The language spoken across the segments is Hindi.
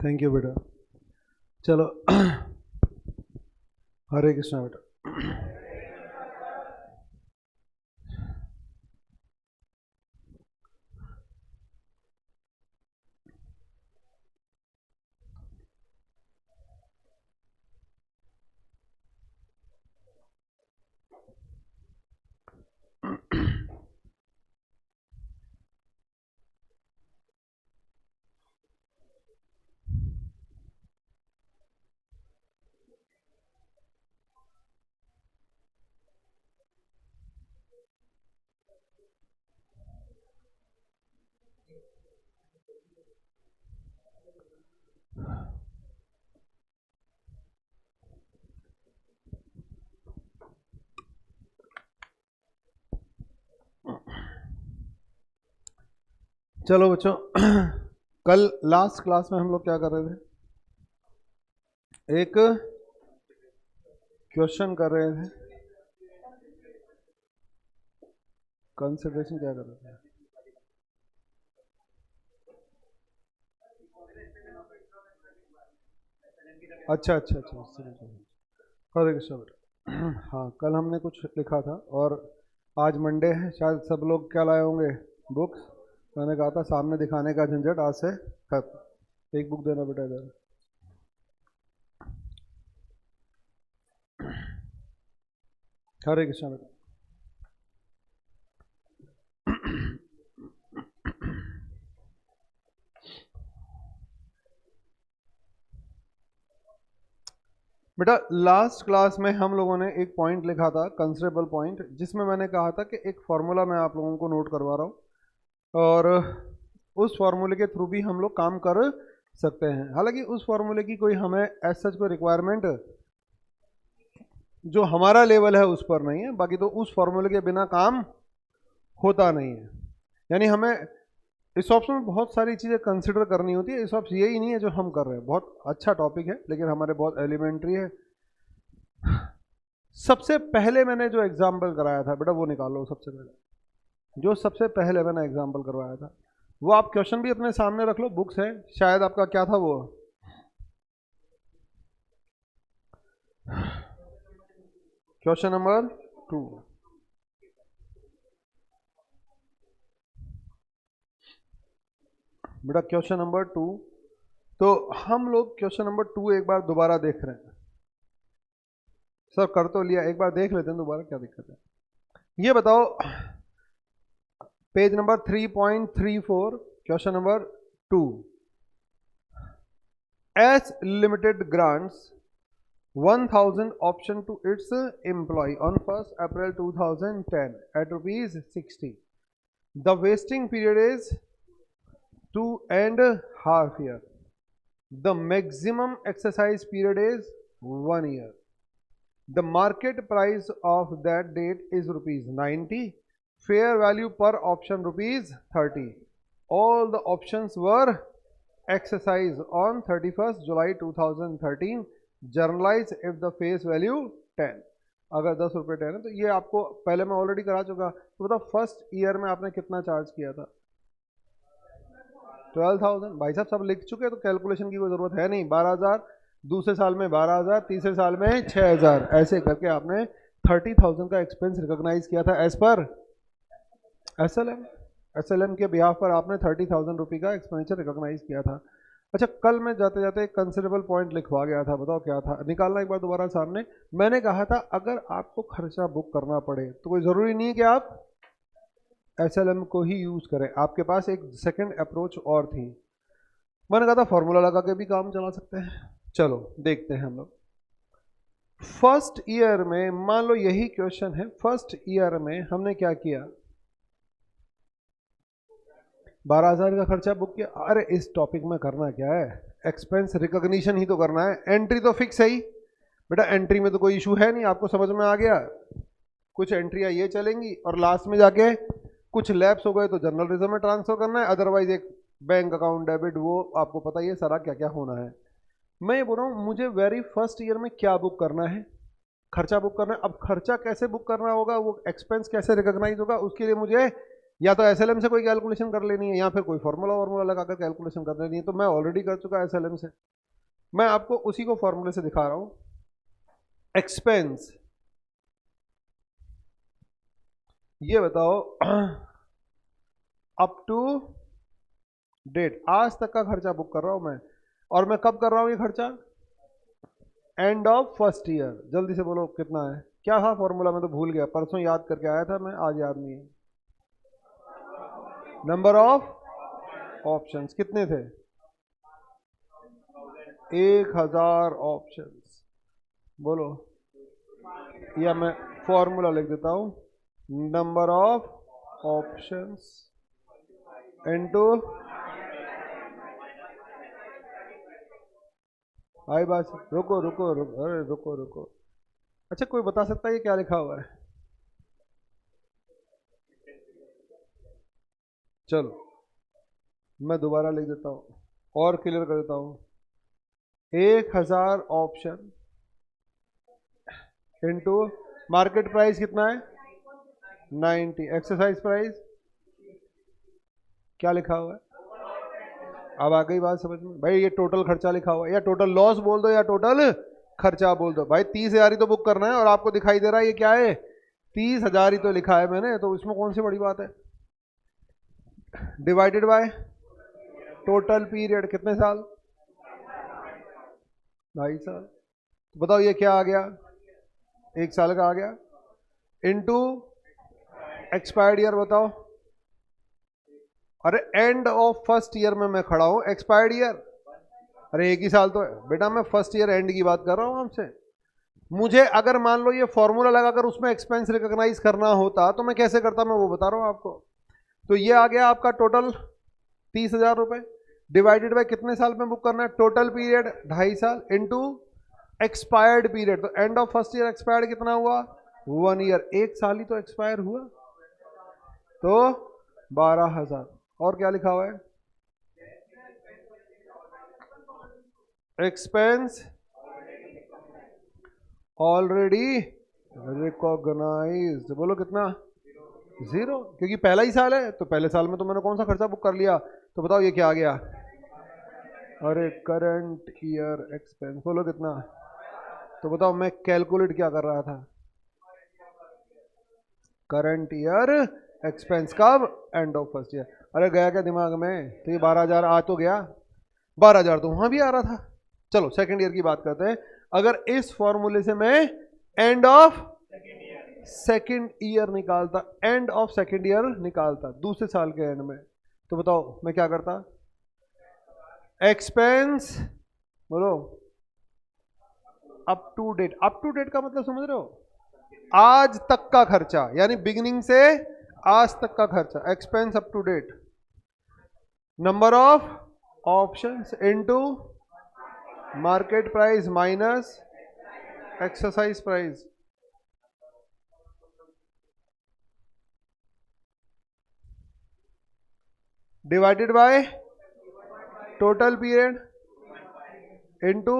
थैंक यू बेटा। चलो हरे कृष्णा बेटा। चलो बच्चों कल लास्ट क्लास में हम लोग क्या कर रहे थे? एक क्वेश्चन कर रहे थे, कंसिडरेशन क्या कर रहे थे? अच्छा अच्छा अच्छा, हरे कृष्णा बेटा। हाँ, कल हमने कुछ लिखा था और आज मंडे है, शायद सब लोग क्या लाए होंगे? बुक्स। मैंने कहा था सामने दिखाने का झंझट आज से खत्म। एक बुक देना बेटा इधर। हरे कृष्णा बेटा। बेटा लास्ट क्लास में हम लोगों ने एक पॉइंट लिखा था, कंसिडरेबल पॉइंट, जिसमें मैंने कहा था कि एक फॉर्मूला मैं आप लोगों को नोट करवा रहा हूँ और उस फार्मूले के थ्रू भी हम लोग काम कर सकते हैं। हालांकि उस फार्मूले की कोई हमें एज सच कोई रिक्वायरमेंट जो हमारा लेवल है उस पर नहीं है, बाकी तो उस फार्मूले के बिना काम होता नहीं है। यानी हमें इस ऑप्शन में बहुत सारी चीज़ें कंसिडर करनी होती है। इस ऑप्शन यही नहीं है जो हम कर रहे हैं, बहुत अच्छा टॉपिक है लेकिन हमारे बहुत एलिमेंट्री है। सबसे पहले मैंने जो एग्जाम्पल कराया था बेटा वो निकालो। सबसे पहले जो सबसे पहले मैंने एग्जाम्पल करवाया था वो आप क्वेश्चन भी अपने सामने रख लो, बुक्स है शायद। आपका क्या था वो? Question number 2। बेटा क्वेश्चन नंबर 2, तो हम लोग क्वेश्चन नंबर 2 एक बार दोबारा देख रहे हैं। सर कर तो लिया, एक बार देख लेते हैं दोबारा, क्या दिक्कत है? ये बताओ, page number 3.34, question number 2। S limited grants 1000 option to its employee on 1st April 2010 at rupees 60. The vesting period is 2.5 years. The maximum exercise period is 1 year. The market price of that date is rupees 90. Fair value per option rupees 30. All the options were exercised on 31st July 2013. Journalize if the face value 10. अगर 10 रुपये 10 है तो ये आपको पहले मैं ऑलरेडी करा चुका। तो बताओ फर्स्ट ईयर में आपने कितना चार्ज किया था? 12,000। भाई साहब सब लिख चुके हैं तो कैलकुलेशन की कोई ज़रूरत है नहीं। 12,000, दूसरे साल में 12,000, तीसरे साल में 6,000, ऐसे करके आपने 30,000 का एक्सपेंस रिकॉग्नाइज किया था एज पर SLM। SLM के बिहाफ पर आपने 30,000 रुपये का एक्सपेंडिचर रिकॉग्नाइज किया था। अच्छा, कल मैं जाते जाते एक कंसिडरेबल पॉइंट लिखवा गया था, बताओ क्या था? निकालना एक बार दोबारा सामने। मैंने कहा था अगर आपको खर्चा बुक करना पड़े तो कोई ज़रूरी नहीं है कि आप SLM को ही यूज़ करें, आपके पास एक सेकंड अप्रोच और थी। मैंने कहा था फॉर्मूला लगा के भी काम चला सकते हैं। चलो देखते हैं हम लोग। फर्स्ट ईयर में मान लो यही क्वेश्चन है, फर्स्ट ईयर में हमने क्या किया? 12,000 का खर्चा बुक किया। अरे इस टॉपिक में करना क्या है? एक्सपेंस रिकॉग्निशन ही तो करना है। एंट्री तो फिक्स है ही बेटा, एंट्री में तो कोई इशू है नहीं। आपको समझ में आ गया? कुछ एंट्रियां ये चलेंगी और लास्ट में जाके कुछ लैप्स हो गए तो जनरल रिजर्व में ट्रांसफर करना है, अदरवाइज एक बैंक अकाउंट डेबिट, वो आपको पता ही है सारा क्या क्या होना है। मैं ये बोल रहा हूँ मुझे वेरी फर्स्ट ईयर में क्या बुक करना है? खर्चा बुक करना है। अब खर्चा कैसे बुक करना होगा, वो एक्सपेंस कैसे रिकॉग्नाइज होगा, उसके लिए मुझे या तो एसएलएम से कोई कैलकुलेशन कर लेनी है या फिर कोई फॉर्मूला वार्मूला लगाकर कैलकुलेशन कर लेनी है, तो मैं ऑलरेडी कर चुका एसएलएम से। मैं आपको उसी को फॉर्मूले से दिखा रहा हूं। एक्सपेंस, ये बताओ अप टू डेट, आज तक का खर्चा बुक कर रहा हूं मैं, और मैं कब कर रहा हूं ये खर्चा? And of first year. जल्दी से बोलो कितना है, क्या था फॉर्मूला, मैं तो भूल गया, परसों याद करके आया था मैं, आज याद नहीं है। नंबर ऑफ ऑप्शंस कितने थे? 1000 ऑप्शंस। बोलो, या मैं फॉर्मूला लिख देता हूं, नंबर ऑफ ऑप्शंस इनटू, आई बात, रुको रुको रुको, अरे रुको रुको, अच्छा कोई बता सकता है ये क्या लिखा हुआ है? चलो मैं दोबारा लिख देता हूँ और क्लियर कर देता हूँ। 1000 ऑप्शन इनटू मार्केट प्राइस कितना है? 90। एक्सरसाइज प्राइस क्या लिखा हुआ है? अब आ गई बात समझ में भाई, ये टोटल खर्चा लिखा हुआ है, या टोटल लॉस बोल दो या टोटल खर्चा बोल दो। भाई 30,000 ही तो बुक करना है और आपको दिखाई दे रहा है ये क्या है? 30,000 ही तो लिखा है मैंने, तो इसमें कौन सी बड़ी बात है? डिवाइडेड बाय टोटल पीरियड, कितने साल? 2.5 साल। तो बताओ ये क्या आ गया? 1 साल का आ गया, इनटू एक्सपायर्ड ईयर। बताओ, अरे एंड ऑफ फर्स्ट ईयर में मैं खड़ा हूं, एक्सपायर्ड ईयर अरे 1 ही साल तो है बेटा, मैं फर्स्ट ईयर एंड की बात कर रहा हूं आपसे। मुझे अगर मान लो ये फॉर्मूला लगाकर उसमें एक्सपेंस रिकॉग्नाइज करना होता तो मैं कैसे करता, मैं वो बता रहा हूं आपको। तो ये आ गया आपका टोटल 30,000 रुपए, डिवाइडेड बाय कितने साल में बुक करना है? टोटल पीरियड 2.5 साल, इनटू एक्सपायर्ड पीरियड। तो and of first year expired कितना हुआ? 1 ईयर, 1 साल ही तो एक्सपायर हुआ, तो 12,000। और क्या लिखा हुआ है? Expense already recognised. बोलो कितना? 0, क्योंकि पहला ही साल है, तो पहले साल में तो मैंने कौन सा खर्चा बुक कर लिया। तो बताओ ये क्या आ गया? अरे करंट ईयर एक्सपेंस। बोलो कितना? तो बताओ मैं कैलकुलेट क्या कर रहा था? करंट ईयर एक्सपेंस कब? And of first year. अरे गया क्या दिमाग में? तो ये 12,000 आ तो गया, 12,000 तो वहां भी आ रहा था। चलो सेकंड ईयर की बात करते हैं। अगर इस फॉर्मूले से मैं एंड ऑफ सेकंड ईयर निकालता, एंड ऑफ सेकंड ईयर निकालता दूसरे साल के एंड में, तो बताओ मैं क्या करता? एक्सपेंस, बोलो, up to date. Up to date का मतलब समझ रहे हो? आज तक का खर्चा, यानी बिगिनिंग से आज तक का खर्चा। Expense up to date, number of options into market price minus exercise price, divided by total period into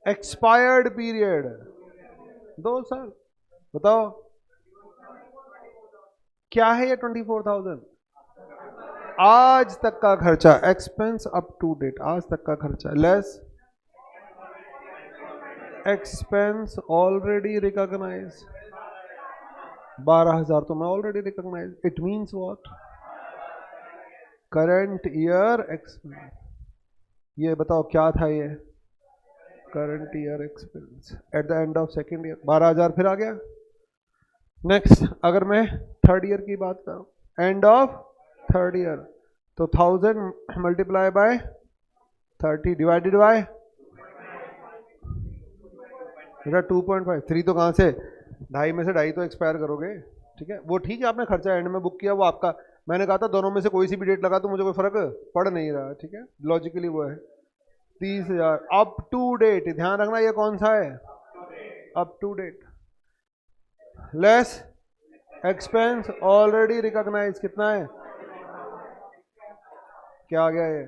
expired period, 2 साल। बताओ क्या है ये 24,000? आज तक का खर्चा, एक्सपेंस अप टू डेट, आज तक का खर्चा, लेस एक्सपेंस ऑलरेडी रिकॉग्नाइज। 12,000 तो मैं already recognise. It means what? Current year expense. ये बताओ क्या था ये? Current year expense at the end of second year, 12,000 फिर आ गया। नेक्स्ट, अगर मैं थर्ड ईयर की बात करूं, एंड ऑफ थर्ड ईयर, तो 1000 मल्टीप्लाई बाय 30 डिवाइडेड बाय बेटा 2.5। 3 तो कहाँ से? 2.5 में से 2.5 तो एक्सपायर करोगे, ठीक है। वो ठीक है, आपने खर्चा एंड में बुक किया, वो आपका। मैंने कहा था दोनों में से कोई सी भी डेट लगा तो मुझे कोई फर्क पड़ नहीं रहा, ठीक है, लॉजिकली वो है 30,000 अप टू डेट। ध्यान रखना ये कौन सा है? Up to date, less expense already recognise. कितना है? क्या आ गया ये?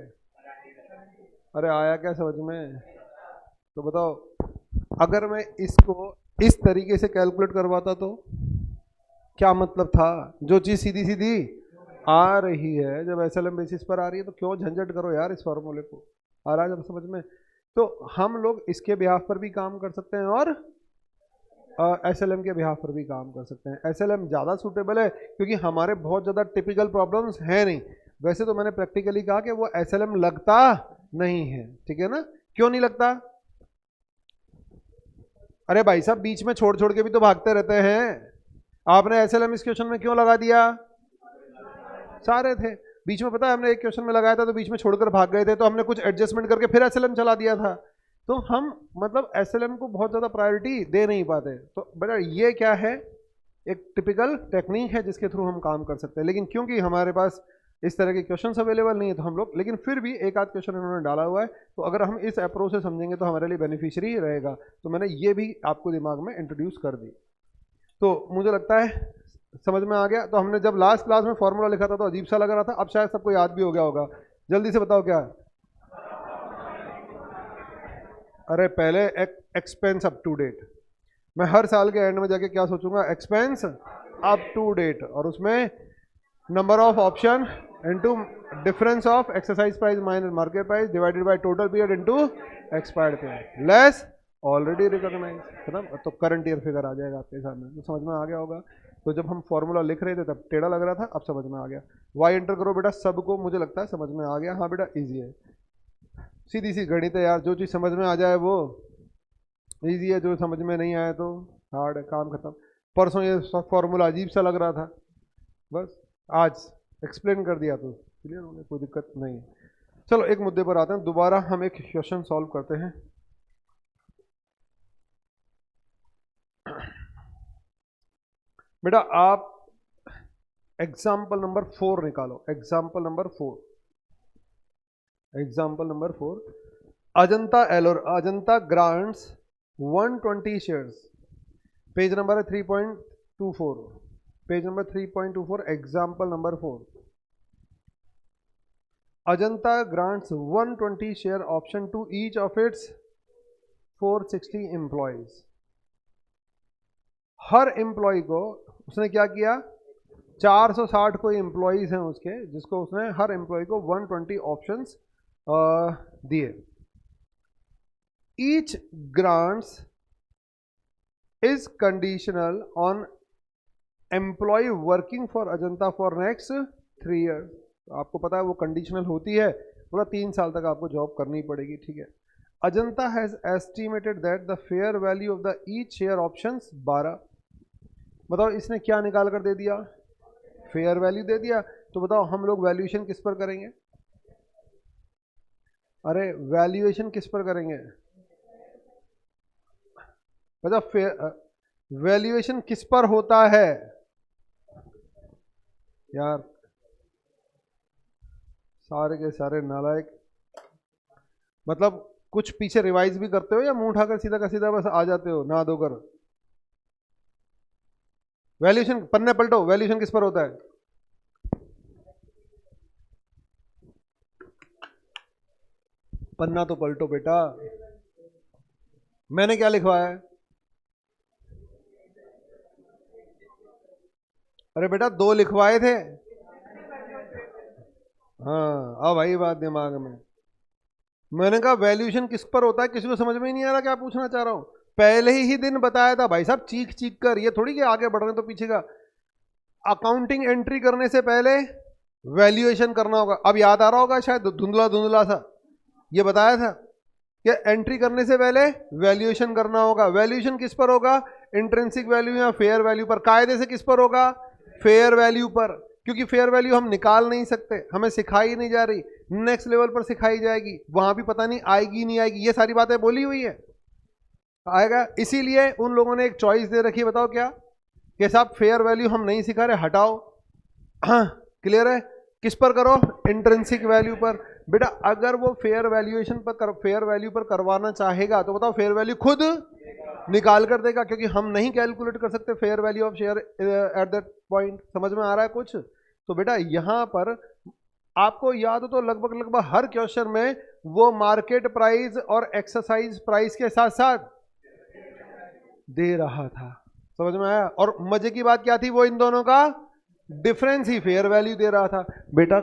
अरे आया क्या समझ में? तो बताओ, अगर मैं इसको इस तरीके से कैलकुलेट करवाता तो क्या मतलब था? जो चीज सीधी सीधी आ रही है, जब एसएलएम बेसिस पर आ रही है तो क्यों झंझट करो यार इस फॉर्मूले को। आ रहा है जब समझ में? तो हम लोग इसके बिहाफ पर भी काम कर सकते हैं और एसएलएम के बिहाफ पर भी काम कर सकते हैं। एसएलएम ज़्यादा सूटेबल है क्योंकि हमारे बहुत ज़्यादा टिपिकल प्रॉब्लम्स हैं नहीं। वैसे तो मैंने प्रैक्टिकली कहा कि वो एसएलएम लगता नहीं है, ठीक है ना? क्यों नहीं लगता? अरे भाई साहब बीच में छोड़ छोड़ के भी तो भागते रहते हैं। आपने एसएलएम इस क्वेश्चन में क्यों लगा दिया? सारे थे बीच में, पता है हमने एक क्वेश्चन में लगाया था तो बीच में छोड़कर भाग गए थे, तो हमने कुछ एडजस्टमेंट करके फिर एसएलएम चला दिया था। तो हम मतलब एसएलएम को बहुत ज़्यादा प्रायोरिटी दे नहीं पाते। तो बेटा ये क्या है, एक टिपिकल टेक्निक है जिसके थ्रू हम काम कर सकते हैं। लेकिन क्योंकि हमारे पास इस तरह के क्वेश्चंस अवेलेबल नहीं है तो हम लोग, लेकिन फिर भी एक आध क्वेश्चन इन्होंने डाला हुआ है, तो अगर हम इस अप्रोच से समझेंगे तो हमारे लिए बेनिफिशियरी रहेगा। तो मैंने ये भी आपको दिमाग में इंट्रोड्यूस कर दी। तो मुझे लगता है समझ में आ गया। तो हमने जब लास्ट क्लास में फॉर्मूला लिखा था तो अजीब सा लग रहा था, अब शायद सबको याद भी हो गया होगा। जल्दी से बताओ क्या? अरे पहले एक्सपेंस अप टू डेट। मैं हर साल के एंड में जाके क्या सोचूंगा? एक्सपेंस अप टू डेट, और उसमें number of option into difference of exercise price minus market price divided by total period into expired period less already recognise, है ना? तो करंट ईयर फिगर आ जाएगा आपके सामने। तो समझ में आ गया होगा। तो जब हम फॉर्मूला लिख रहे थे तब टेढ़ा लग रहा था, अब समझ में आ गया। वाई एंटर करो बेटा, सबको मुझे लगता है समझ में आ गया। हाँ बेटा इजी है, सीधी सी गणित है यार। जो चीज़ समझ में आ जाए वो इजी है, जो समझ में नहीं आया तो हार्ड है, काम खत्म। परसों ये फॉर्मूला अजीब सा लग रहा था, बस आज एक्सप्लेन कर दिया तो क्लियर हो गया, कोई दिक्कत नहीं है। चलो एक मुद्दे पर आते हैं, दोबारा हम एक क्वेश्चन सॉल्व करते हैं। बेटा आप एग्जाम्पल नंबर 4 निकालो। Example number 4, example number 4, Ajanta grants 120 shares. Page number है 3.24, page number 3.24, example number 4। Ajanta grants 120 share option to each of its 460 employees. हर एम्प्लॉय को उसने क्या किया? 460 कोई एम्प्लॉयज हैं उसके, जिसको उसने हर एम्प्लॉय को 120 ऑप्शंस दिए। Each grants is conditional on employee working for Ajanta for next 3 years. आपको पता है वो कंडीशनल होती है, पूरा 3 साल तक आपको जॉब करनी पड़ेगी, ठीक है। Ajanta has estimated that the fair value of the each share options 12। बताओ इसने क्या निकाल कर दे दिया? फेयर वैल्यू दे दिया। तो बताओ हम लोग वैल्यूएशन किस पर करेंगे? अरे वैल्यूएशन किस पर करेंगे? बताओ वैल्यूएशन किस पर होता है यार? सारे के सारे नालायक। मतलब कुछ पीछे रिवाइज भी करते हो या मुंह उठाकर सीधा का सीधा बस आ जाते हो ना धोकर? वैल्यूएशन पन्ने पलटो, वैल्यूएशन किस पर होता है? पन्ना तो पलटो बेटा। मैंने क्या लिखवाया है? अरे बेटा 2 लिखवाए थे। हाँ अब आई बात दिमाग में। मैंने कहा वैल्यूएशन किस पर होता है, किसी को समझ में ही नहीं आ रहा क्या पूछना चाह रहा हूं। पहले ही दिन बताया था भाई साहब, चीख चीख कर। ये थोड़ी कि आगे बढ़ रहे तो पीछे का। अकाउंटिंग एंट्री करने से पहले वैल्यूएशन करना होगा। अब याद आ रहा होगा शायद, धुंधला धुंधला सा ये बताया था कि एंट्री करने से पहले वैल्यूएशन करना होगा। वैल्यूएशन किस पर होगा? इंट्रिंसिक वैल्यू या फेयर वैल्यू पर। कायदे से किस पर होगा? फेयर वैल्यू पर, क्योंकि फेयर वैल्यू हम निकाल नहीं सकते, हमें सिखाई नहीं जा रही, नेक्स्ट लेवल पर सिखाई जाएगी, वहां भी पता नहीं आएगी नहीं आएगी। ये सारी बातें बोली हुई है, आएगा। इसीलिए उन लोगों ने एक चॉइस दे रखी है, बताओ क्या? कि साहब फेयर वैल्यू हम नहीं सिखा रहे, हटाओ। हाँ क्लियर है? किस पर करो? इंट्रिंसिक वैल्यू पर। बेटा अगर वो फेयर वैल्यूएशन पर फेयर वैल्यू पर करवाना चाहेगा तो बताओ फेयर वैल्यू खुद निकाल कर देगा, क्योंकि हम नहीं कैलकुलेट कर सकते fair value of share at that point. समझ में आ रहा है कुछ? तो बेटा यहां पर आपको याद हो तो लगभग लगभग हर क्वेश्चन में वो मार्केट प्राइस और एक्सरसाइज प्राइस के साथ साथ दे रहा था। समझ में आया? और मजे की बात क्या थी, वो इन दोनों का डिफरेंस ही फेयर वैल्यू दे रहा था बेटा।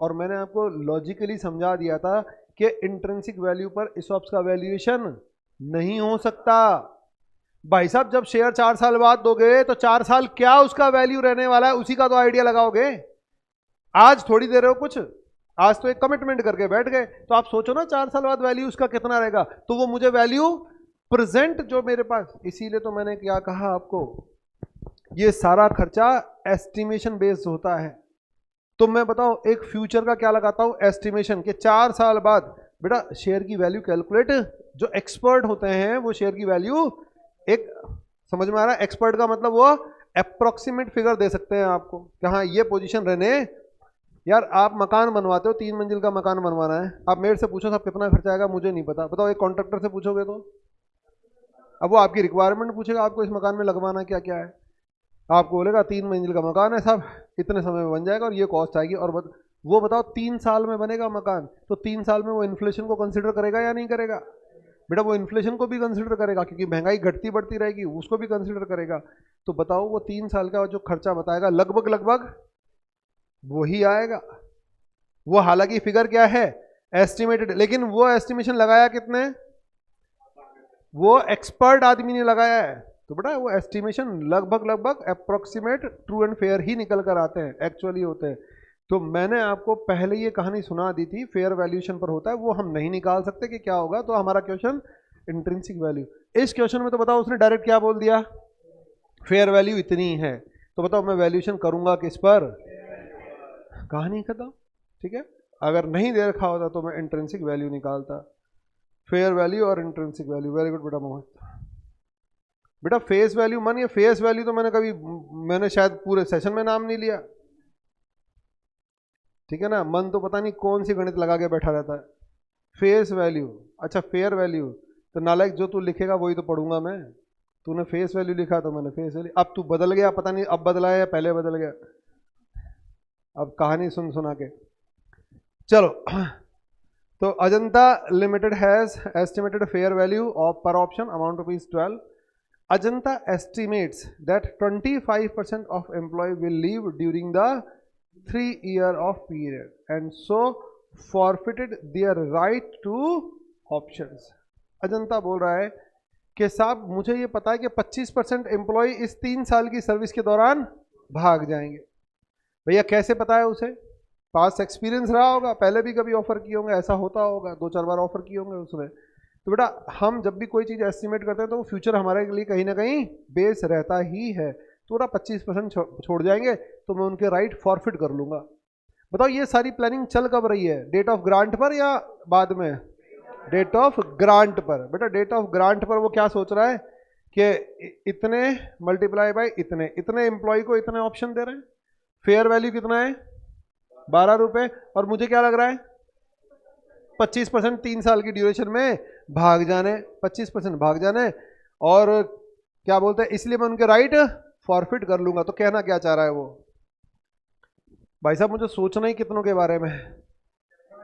और मैंने आपको लॉजिकली समझा दिया था कि इंट्रिंसिक वैल्यू पर इसॉप्स का वैल्यूएशन नहीं हो सकता। भाई साहब जब शेयर 4 साल बाद दोगे तो 4 साल क्या उसका वैल्यू रहने वाला है, उसी का तो आइडिया लगाओगे। आज थोड़ी दे रहे हो कुछ, आज तो एक कमिटमेंट करके बैठ गए, तो आप सोचो ना 4 साल बाद वैल्यू उसका कितना रहेगा। तो वो मुझे वैल्यू प्रेजेंट जो मेरे पास, इसीलिए तो मैंने क्या कहा आपको, ये सारा खर्चा एस्टिमेशन बेस्ड होता है। तो मैं बताओ एक फ्यूचर का क्या लगाता हूं एस्टिमेशन के 4 साल बाद बेटा शेयर की वैल्यू कैलकुलेट, जो एक्सपर्ट होते हैं वो शेयर की वैल्यू एक, समझ में आ रहा है? एक्सपर्ट का मतलब वो अप्रोक्सीमेट फिगर दे सकते हैं आपको कि हाँ ये पोजीशन रहने। यार आप मकान बनवाते हो, 3 मंजिल का मकान बनवाना है, आप मेरे से पूछो साहब कितना खर्चा आएगा, मुझे नहीं पता, बताओ एक कॉन्ट्रैक्टर से पूछोगे तो अब वो आपकी रिक्वायरमेंट पूछेगा, आपको इस मकान में लगवाना क्या क्या है, आपको बोलेगा 3 मंजिल का मकान है साहब, इतने समय में बन जाएगा और ये कॉस्ट आएगी, और वो बताओ 3 साल में बनेगा मकान, तो 3 साल में वो इन्फ्लेशन को कंसिडर करेगा या नहीं करेगा? बेटा वो इन्फ्लेशन को भी कंसिडर करेगा, क्योंकि महंगाई घटती बढ़ती रहेगी, उसको भी कंसिडर करेगा। तो बताओ वो 3 साल का जो खर्चा बताएगा लगभग लगभग वही आएगा। वो हालांकि फिगर क्या है एस्टिमेटेड, लेकिन वो एस्टिमेशन लगाया कितने, वो एक्सपर्ट आदमी ने लगाया है। तो बेटा वो एस्टिमेशन लगभग लगभग अप्रोक्सीमेट ट्रू एंड फेयर ही निकल कर आते हैं, एक्चुअली होते हैं। तो मैंने आपको पहले ये कहानी सुना दी थी, फेयर वैल्यूएशन पर होता है, वो हम नहीं निकाल सकते कि क्या होगा। तो हमारा क्वेश्चन इंट्रिंसिक वैल्यू, इस क्वेश्चन में तो बताओ उसने डायरेक्ट क्या बोल दिया, फेयर वैल्यू इतनी है। तो बताओ मैं वैल्यूएशन करूंगा किस पर, कहानी खत्म। ठीक है, अगर नहीं दे रखा होता तो मैं इंट्रिंसिक वैल्यू निकालता, फेयर वैल्यू और इंट्रिंसिक वैल्यू। वेरी गुड बेटा मोहित। बेटा फेस वैल्यू मानिए, फेस वैल्यू तो मैंने शायद पूरे सेशन में नाम नहीं लिया, ठीक है ना, मन तो पता नहीं कौन सी गणित लगा के बैठा रहता है। फेस वैल्यू, अच्छा फेयर वैल्यू, तो नालायक जो तू लिखेगा वही तो पढ़ूंगा मैं। तूने फेस वैल्यू लिखा तो मैंने फेस वैल्यू, अब तू बदल गया, पता नहीं अब बदला है या पहले बदल गया, अब कहानी सुन सुना के। चलो तो Ajanta limited has estimated fair value of पर option amount ₹12। Ajanta estimates that 25% of employee will leave during the 3-year of period and so forfeited their right to options। Ajanta बोल रहा है कि साहब मुझे ये पता है कि 25% एम्प्लॉय इस 3 साल की सर्विस के दौरान भाग जाएंगे। भैया कैसे पता है उसे, पास एक्सपीरियंस रहा होगा, पहले भी कभी ऑफर किए होंगे, ऐसा होता होगा, 2-4 बार ऑफर किए होंगे उसने। तो बेटा हम जब भी कोई चीज़ एस्टिमेट करते हैं तो वो फ्यूचर हमारे लिए कहीं ना कहीं बेस रहता ही है। तो बेटा 25% छोड़ जाएंगे तो मैं उनके राइट फॉरफिट कर लूंगा। बताओ ये सारी प्लानिंग चल कब रही है, डेट ऑफ ग्रांट पर या बाद में? डेट ऑफ ग्रांट पर। बेटा डेट ऑफ ग्रांट पर वो क्या सोच रहा है कि इतने मल्टीप्लाई बाय इतने, इतने एम्प्लॉय को इतने ऑप्शन दे रहे हैं, फेयर वैल्यू कितना है ₹12, और मुझे क्या लग रहा है 25% 3 साल की ड्यूरेशन में भाग जाने, 25% भाग जाने, और क्या बोलते हैं इसलिए मैं उनके राइट फॉरफिट कर लूंगा। तो कहना क्या चाह रहा है वो, भाई साहब मुझे सोचना ही कितनों के बारे में,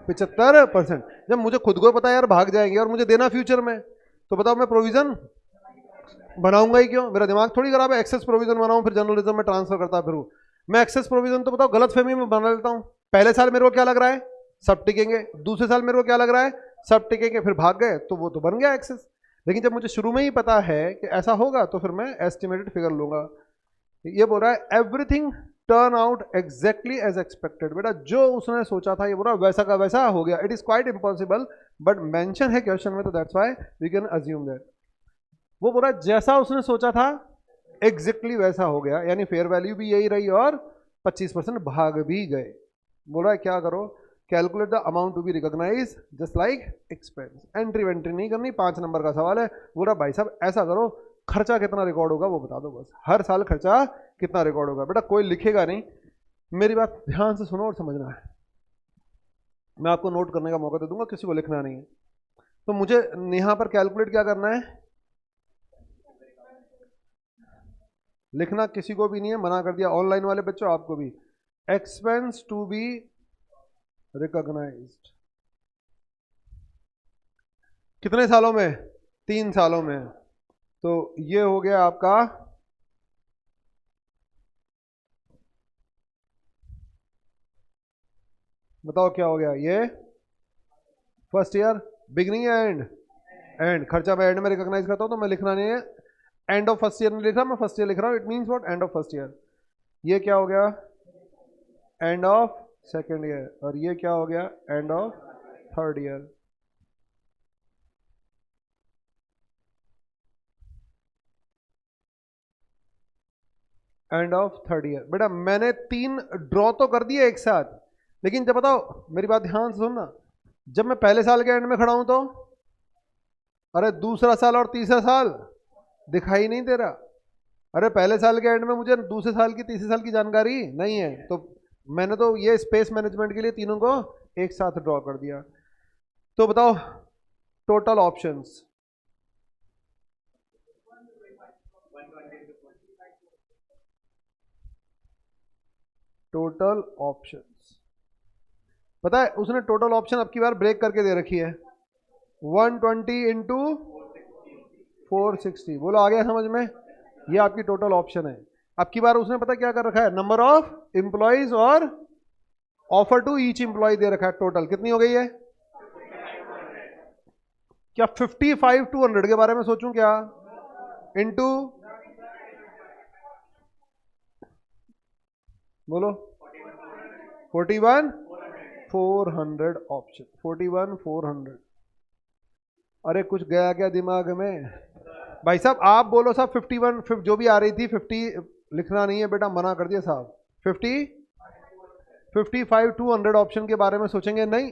75%। जब मुझे खुद को पता है यार भाग जाएंगे और मुझे देना फ्यूचर में, तो बताओ मैं प्रोविजन बनाऊंगा ही क्यों, मेरा दिमाग थोड़ी खराब है एक्सेस प्रोविजन बनाऊं फिर जर्नलिज्म में ट्रांसफर करता फिर मैं एक्सेस प्रोविजन तो बताओ गलत फहमी में बना लेता हूं। पहले साल मेरे को क्या लग रहा है सब टिकेंगे, दूसरे साल मेरे को क्या लग रहा है सब टिकेंगे, फिर भाग गए तो वो तो बन गया एक्सेस। लेकिन जब मुझे शुरू में ही पता है कि ऐसा होगा तो फिर मैं एस्टिमेटेड फिगर लूंगा। ये बोल रहा है everything turn out exactly as expected. बेटा जो उसने सोचा था ये बोल रहा है वैसा का वैसा हो गया, it is quite impossible but mention है क्वेश्चन में, तो that's why we can assume that. वो बोल रहा है जैसा उसने सोचा था एग्जैक्टली वैसा हो गया, यानी फेयर वैल्यू भी यही रही और 25% भाग भी गए। बोल रहा है क्या करो, calculate the amount to be recognise just like expense, entry वेंट्री नहीं करनी, 5 नंबर का सवाल है। बोल रहा भाई साहब ऐसा करो खर्चा कितना रिकॉर्ड होगा वो बता दो, बस हर साल खर्चा कितना रिकॉर्ड होगा। बेटा कोई लिखेगा नहीं, मेरी बात ध्यान से सुनो और समझना है, मैं आपको नोट करने का मौका दे दूंगा, किसी को लिखना नहीं है। तो मुझे यहाँ पर कैलकुलेट क्या करना है, लिखना किसी को भी नहीं है, मना कर दिया ऑनलाइन वाले बच्चों आपको भी। एक्सपेंस टू बी रिकॉग्नाइज्ड कितने सालों में, 3 सालों में। तो ये हो गया आपका बताओ क्या हो गया ये? First year beginning and and खर्चा मैं एंड में रिकॉग्नाइज करता हूँ, तो मैं लिखना नहीं है एंड ऑफ फर्स्ट ईयर में लिखा, मैं फर्स्ट ईयर लिख रहा हूँ। It means what? And of first year. ये क्या हो गया? And of second year. और ये क्या हो गया? And of third year. And of third year. बेटा मैंने 3 ड्रॉ तो कर दिए एक साथ, लेकिन जब बताओ मेरी बात ध्यान से सुनना, जब मैं पहले साल के एंड में खड़ा हूं तो अरे दूसरा साल और तीसरा साल दिखाई नहीं दे रहा। अरे पहले साल के एंड में मुझे दूसरे साल की तीसरे साल की जानकारी नहीं है, तो मैंने तो ये स्पेस मैनेजमेंट के लिए तीनों को एक साथ ड्रॉ कर दिया। तो बताओ टोटल ऑप्शंस। टोटल ऑप्शंस पता है उसने टोटल ऑप्शन अब की बार ब्रेक करके दे रखी है, 120 इंटू 460। बोलो आ गया समझ में? ये आपकी टोटल ऑप्शन है। अब की बार उसने पता क्या कर रखा है? नंबर ऑफ एम्प्लॉइज और ऑफर टू ईच एम्प्लॉय दे रखा है। टोटल कितनी हो गई है? क्या 55 टू 100 के बारे में सोचूं क्या? इंटू बोलो 41 400 ऑप्शन, 41 400। अरे कुछ गया क्या दिमाग में? भाई साहब आप बोलो साहब 51 जो भी आ रही थी 50 लिखना नहीं है बेटा, मना कर दिया साहब। 55 टू 100 ऑप्शन के बारे में सोचेंगे नहीं,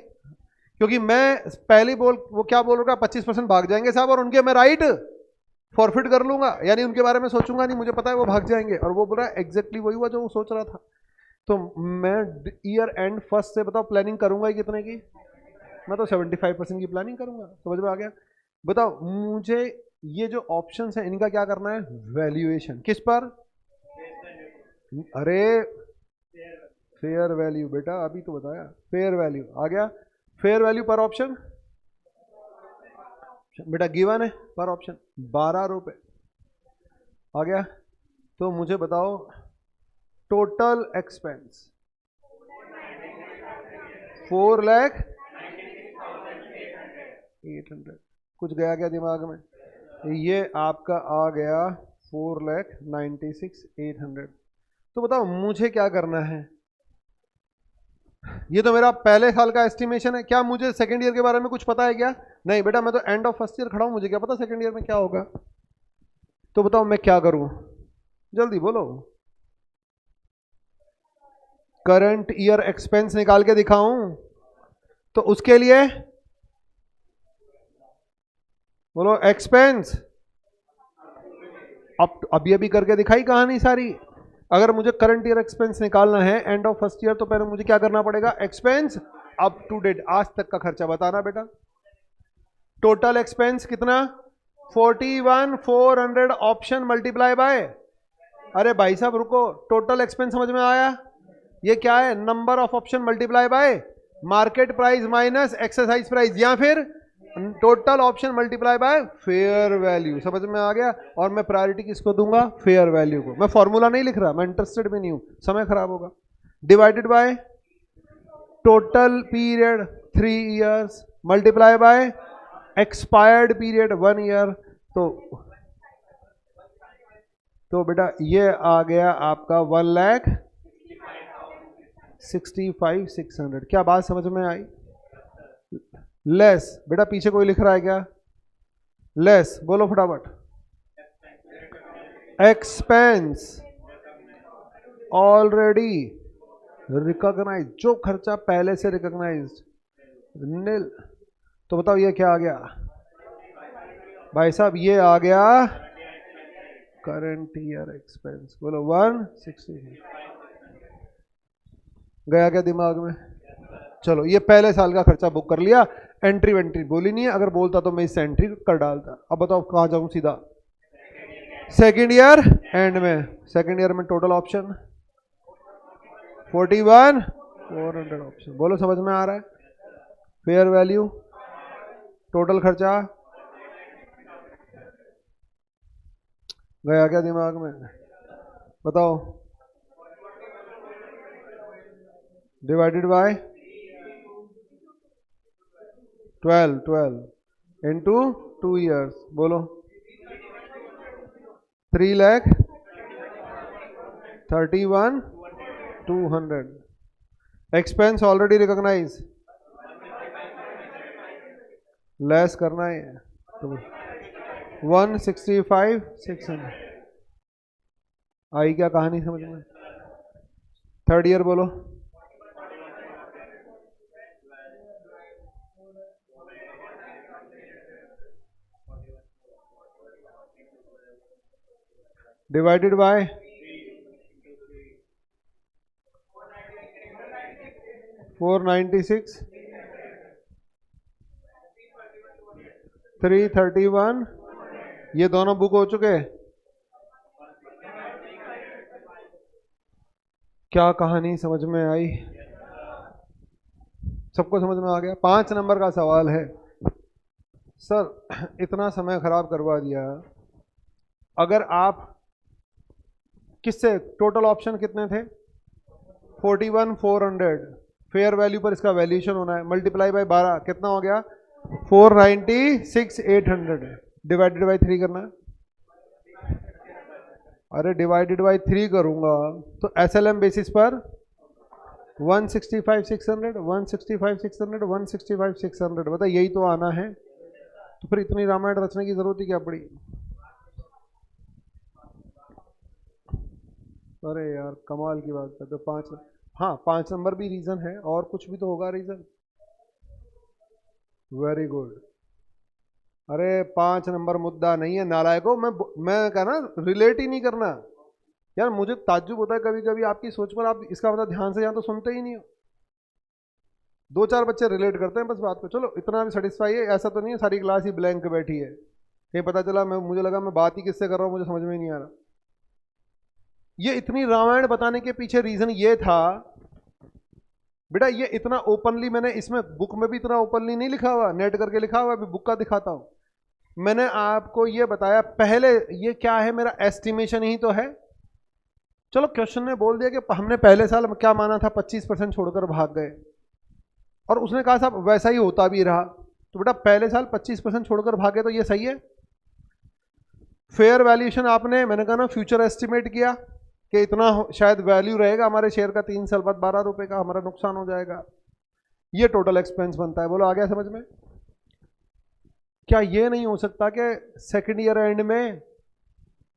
क्योंकि मैं पहले बोल वो क्या बोल रहा 25% भाग जाएंगे साहब, और उनके मैं राइट फॉरफिट कर लूंगा, यानी उनके बारे में सोचूंगा नहीं, मुझे पता है वो भाग जाएंगे। और वो बोल रहा है एग्जैक्टली वही हुआ जो वो सोच रहा था। तो मैं ईयर एंड फर्स्ट से बताओ प्लानिंग करूंगा ही कितने की? मैं तो 75% की प्लानिंग करूंगा। समझ में आ गया? बताओ मुझे ये जो ऑप्शंस है इनका क्या करना है? वैल्यूएशन। किस पर? अरे फेयर वैल्यू बेटा, अभी तो बताया फेयर वैल्यू आ गया। फेयर वैल्यू पर ऑप्शन बेटा गिवन है, पर ऑप्शन 12 रुपए आ गया। तो मुझे बताओ टोटल एक्सपेंस 4,800। कुछ गया क्या दिमाग में? ये आपका आ गया 4,96,800। तो बताओ मुझे क्या करना है? ये तो मेरा पहले साल का एस्टिमेशन है, क्या मुझे सेकंड ईयर के बारे में कुछ पता है क्या? नहीं बेटा, मैं तो एंड ऑफ फर्स्ट ईयर खड़ा हूं, मुझे क्या पता सेकंड ईयर में क्या होगा। तो बताओ मैं क्या करूं? जल्दी बोलो। करंट ईयर एक्सपेंस निकाल के दिखाऊं? तो उसके लिए बोलो एक्सपेंस अब अभी अभी करके दिखाई कहानी सारी। अगर मुझे करंट ईयर एक्सपेंस निकालना है एंड ऑफ फर्स्ट ईयर, तो पहले मुझे क्या करना पड़ेगा? एक्सपेंस अप टू डेट, आज तक का खर्चा बताना बेटा। टोटल एक्सपेंस कितना? 41,400 ऑप्शन मल्टीप्लाई बाय, अरे भाई साहब रुको, टोटल एक्सपेंस समझ में आया? ये क्या है? Number of option multiply by market price minus exercise price, या फिर total option multiply by fair value. समझ में आ गया? और मैं प्रायोरिटी किसको दूंगा? फेयर वैल्यू को। मैं फॉर्मूला नहीं लिख रहा, मैं इंटरेस्टेड भी नहीं हूं, समय खराब होगा। Divided by total period 3 years multiply by expired period 1 year. तो बेटा ये आ गया आपका 1,65,600। क्या बात समझ में आई? लेस बेटा पीछे कोई लिख रहा है क्या? लेस बोलो फटाफट। एक्सपेंस ऑलरेडी रिकॉग्नाइज, जो खर्चा पहले से रिकॉग्नाइज नील। तो बताओ ये क्या आ गया भाई साहब? ये आ गया करंट ईयर एक्सपेंस। बोलो 160। गया क्या दिमाग में? चलो ये पहले साल का खर्चा बुक कर लिया, एंट्री वेंट्री बोली नहीं है, अगर बोलता तो मैं इससे एंट्री कर डालता। अब बताओ कहां जाऊं सीधा? सेकेंड ईयर एंड में। सेकेंड ईयर में टोटल ऑप्शन 41,400 ऑप्शन। बोलो समझ में आ रहा है? फेयर वैल्यू टोटल खर्चा गया क्या दिमाग में? बताओ। डिवाइडेड बाय 12 इंटू 2 ईयर्स, बोलो 3,31,200। एक्सपेंस ऑलरेडी रिकॉग्नाइज, लेस करना है तो 165,600। आई क्या कहानी समझ में? थर्ड ईयर बोलो। डिवाइडेड बाय 496, 331, ये दोनों बुक हो चुके। क्या कहानी समझ में आई? सबको समझ में आ गया? 5 नंबर का सवाल है। सर इतना समय खराब करवा दिया। अगर आप किससे, टोटल ऑप्शन कितने थे? 41,400, फेयर वैल्यू पर इसका वैल्यूएशन होना है, मल्टीप्लाई बाय 12 कितना हो गया? 496,800। डिवाइडेड बाय 3 करना है। अरे डिवाइडेड बाय 3 करूंगा तो एसएलएम बेसिस पर 165,600, 165,600, 165,600, बता यही तो आना है। तो फिर इतनी रामायण रचने की जरूरत ही क्या पड़ी? अरे यार कमाल की बात है। तो 5, हाँ 5 नंबर भी रीजन है, और कुछ भी तो होगा रीजन। Very good. अरे 5 नंबर मुद्दा नहीं है नालायको। मैं कह रहा रिलेट ही नहीं करना। यार मुझे ताज्जुब होता है कभी कभी आपकी सोच पर, आप इसका मतलब ध्यान से यहाँ तो सुनते ही नहीं हो। 2-4 बच्चे रिलेट करते हैं बस बात को, चलो इतना भी सेटिस्फाई है। ऐसा तो नहीं है सारी क्लास ही ब्लैंक बैठी है, कहीं पता चला मुझे लगा मैं बात ही किससे कर रहा हूँ, मुझे समझ में ही नहीं आ रहा। ये इतनी रामायण बताने के पीछे रीजन ये था बेटा, ये इतना ओपनली मैंने इसमें बुक में भी इतना ओपनली नहीं लिखा हुआ, नेट करके लिखा हुआ, अभी बुक का दिखाता हूं। मैंने आपको ये बताया पहले, ये क्या है मेरा एस्टिमेशन ही तो है। चलो क्वेश्चन ने बोल दिया कि हमने पहले साल क्या माना था, 25% छोड़कर भाग गए, और उसने कहा साहब वैसा ही होता भी रहा, तो बेटा पहले साल 25% छोड़कर भागे तो ये सही है। फेयर वैल्यूएशन आपने, मैंने कहा ना फ्यूचर एस्टिमेट किया कि इतना शायद वैल्यू रहेगा हमारे शेयर का, 3 साल बाद 12 रुपए का हमारा नुकसान हो जाएगा। ये टोटल एक्सपेंस बनता है। बोलो आ गया समझ में? क्या ये नहीं हो सकता कि सेकेंड ईयर एंड में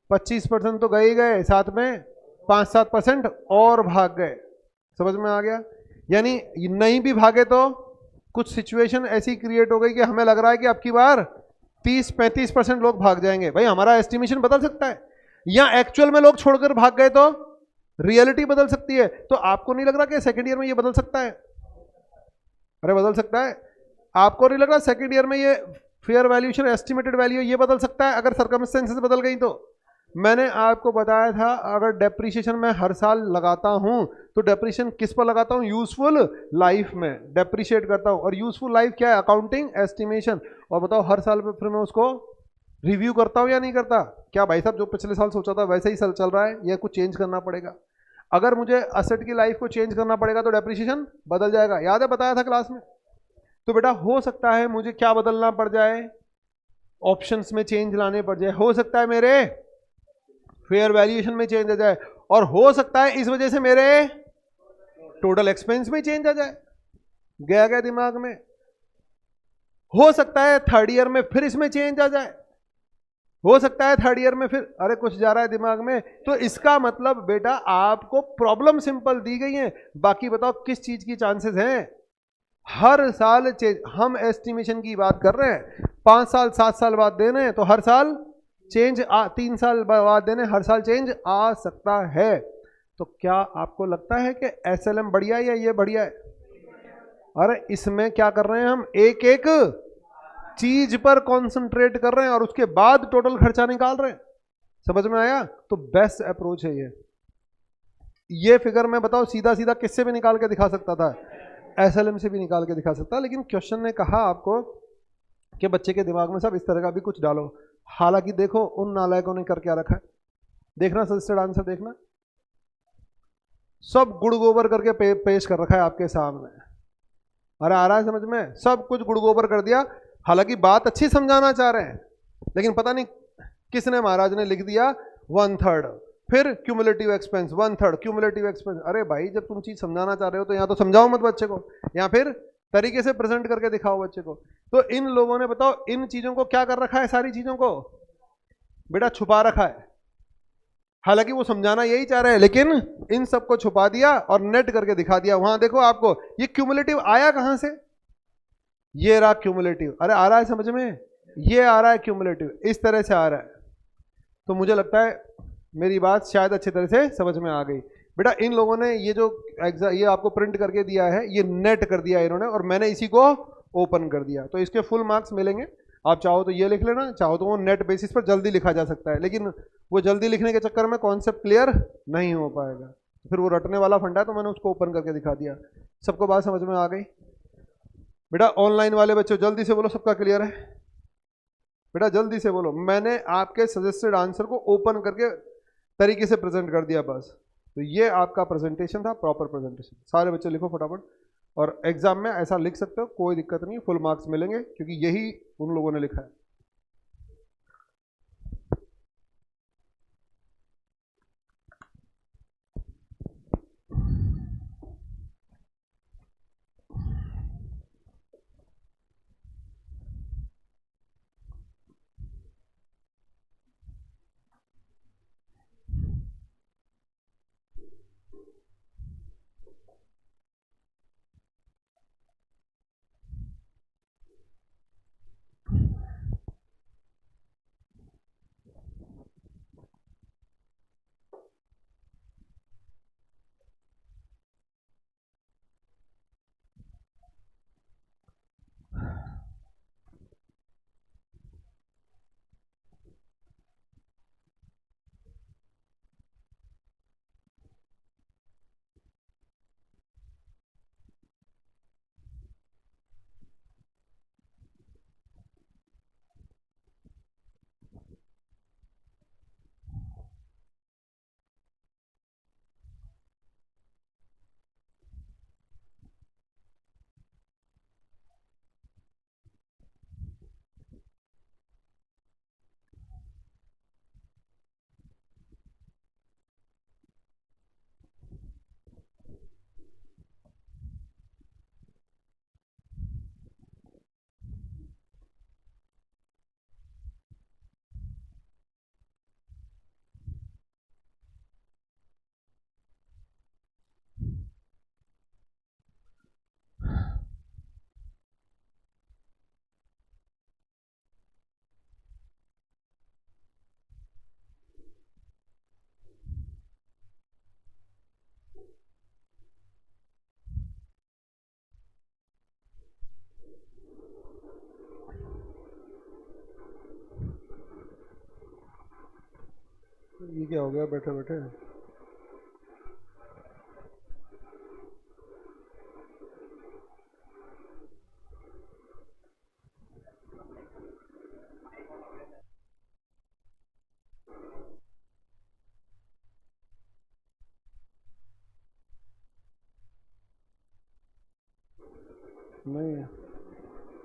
25% तो गए ही गए, साथ में 5-7% और भाग गए? समझ में आ गया? यानी नहीं भी भागे तो कुछ सिचुएशन ऐसी क्रिएट हो गई कि हमें लग रहा है कि अब की बार 30-35% लोग भाग जाएंगे। भाई हमारा एस्टिमेशन बदल सकता है, या एक्चुअल में लोग छोड़कर भाग गए तो रियलिटी बदल सकती है। तो आपको नहीं लग रहा कि सेकेंड ईयर में ये बदल सकता है? अरे बदल सकता है। आपको नहीं लग रहा सेकेंड ईयर में ये फेयर वैल्यूएशन एस्टिमेटेड वैल्यू ये बदल सकता है अगर सर्कमस्टेंसेस बदल गई? तो मैंने आपको बताया था अगर डेप्रिसिएशन मैं हर साल लगाता हूं तो डेप्रिसिएशन किस पर लगाता हूं? यूजफुल लाइफ में डेप्रिशिएट करता हूं। और यूजफुल लाइफ क्या है? Accounting estimation. और बताओ हर साल में फिर मैं उसको रिव्यू करता हूं या नहीं करता? क्या भाई साहब जो पिछले साल सोचा था वैसे ही साल चल रहा है या कुछ चेंज करना पड़ेगा? अगर मुझे असेट की लाइफ को चेंज करना पड़ेगा तो डेप्रिसिएशन बदल जाएगा। याद है बताया था क्लास में? तो बेटा हो सकता है मुझे क्या बदलना पड़ जाए? ऑप्शंस में चेंज लाने पड़ जाए। हो सकता है मेरे फेयर वैल्यूएशन में चेंज आ जाए, और हो सकता है इस वजह से मेरे टोटल एक्सपेंस में चेंज आ जाए। गया दिमाग में? हो सकता है थर्ड ईयर में फिर इसमें चेंज आ जाए, हो सकता है थर्ड ईयर में फिर, अरे कुछ जा रहा है दिमाग में। तो इसका मतलब बेटा आपको प्रॉब्लम सिंपल दी गई है, बाकी बताओ किस चीज की चांसेस हैं? हर साल चेंज। हम एस्टिमेशन की बात कर रहे हैं, 5 साल 7 साल बाद देने हैं तो हर साल चेंज 3 साल बाद देने, हर साल चेंज आ सकता है। तो क्या आपको लगता है कि एसएलएम बढ़िया है या ये बढ़िया है? अरे इसमें क्या कर रहे हैं हम? एक एक चीज पर कंसंट्रेट कर रहे हैं और उसके बाद टोटल खर्चा निकाल रहे हैं। समझ में आया? तो बेस्ट अप्रोच है ये फिगर मैं बताओ सीधा सीधा किससे भी निकाल के दिखा सकता था, एसएलएम से भी निकाल के दिखा सकता, लेकिन क्वेश्चन ने कहा आपको कि बच्चे के दिमाग में सब इस तरह का भी कुछ डालो। हालांकि देखो उन नालायकों ने कर क्या रखा है, देखना सजेस्टेड आंसर देखना, सब गुड़ गोबर करके पेश कर रखा है आपके सामने। अरे आ रहा है समझ में? सब कुछ गुड़ गोबर कर दिया, हालांकि बात अच्छी समझाना चाह रहे हैं, लेकिन पता नहीं किसने महाराज ने लिख दिया 1/3, फिर क्यूमुलेटिव एक्सपेंस 1/3 क्यूमुलेटिव एक्सपेंस। अरे भाई जब तुम चीज समझाना चाह रहे हो तो यहाँ तो समझाओ मत बच्चे को, या फिर तरीके से प्रेजेंट करके दिखाओ बच्चे को। तो इन लोगों ने बताओ इन चीजों को क्या कर रखा है, सारी चीजों को बेटा छुपा रखा है। हालांकि वो समझाना यही चाह रहे हैं, लेकिन इन सबको छुपा दिया और नेट करके दिखा दिया। वहां देखो आपको ये क्यूमुलेटिव आया कहां से, ये रहा क्यूमुलेटिव। अरे आ रहा है समझ में? ये आ रहा है क्यूमुलेटिव, इस तरह से आ रहा है। तो मुझे लगता है मेरी बात शायद अच्छी तरह से समझ में आ गई। बेटा इन लोगों ने ये जो ये आपको प्रिंट करके दिया है, ये नेट कर दिया इन्होंने, और मैंने इसी को ओपन कर दिया, तो इसके फुल मार्क्स मिलेंगे। आप चाहो तो ये लिख लेना, चाहो तो वो नेट बेसिस पर जल्दी लिखा जा सकता है, लेकिन वो जल्दी लिखने के चक्कर में कॉन्सेप्ट क्लियर नहीं हो पाएगा, फिर वो रटने वाला फंडा है, तो मैंने उसको ओपन करके दिखा दिया। सबको बात समझ में आ गई? बेटा ऑनलाइन वाले बच्चों जल्दी से बोलो, सबका क्लियर है? बेटा जल्दी से बोलो। मैंने आपके सजेस्टेड आंसर को ओपन करके तरीके से प्रेजेंट कर दिया बस। तो ये आपका प्रेजेंटेशन था, प्रॉपर प्रेजेंटेशन। सारे बच्चे लिखो फटाफट, और एग्जाम में ऐसा लिख सकते हो, कोई दिक्कत नहीं, फुल मार्क्स मिलेंगे, क्योंकि यही उन लोगों ने लिखा है। ये क्या हो गया बैठे बैठे? नहीं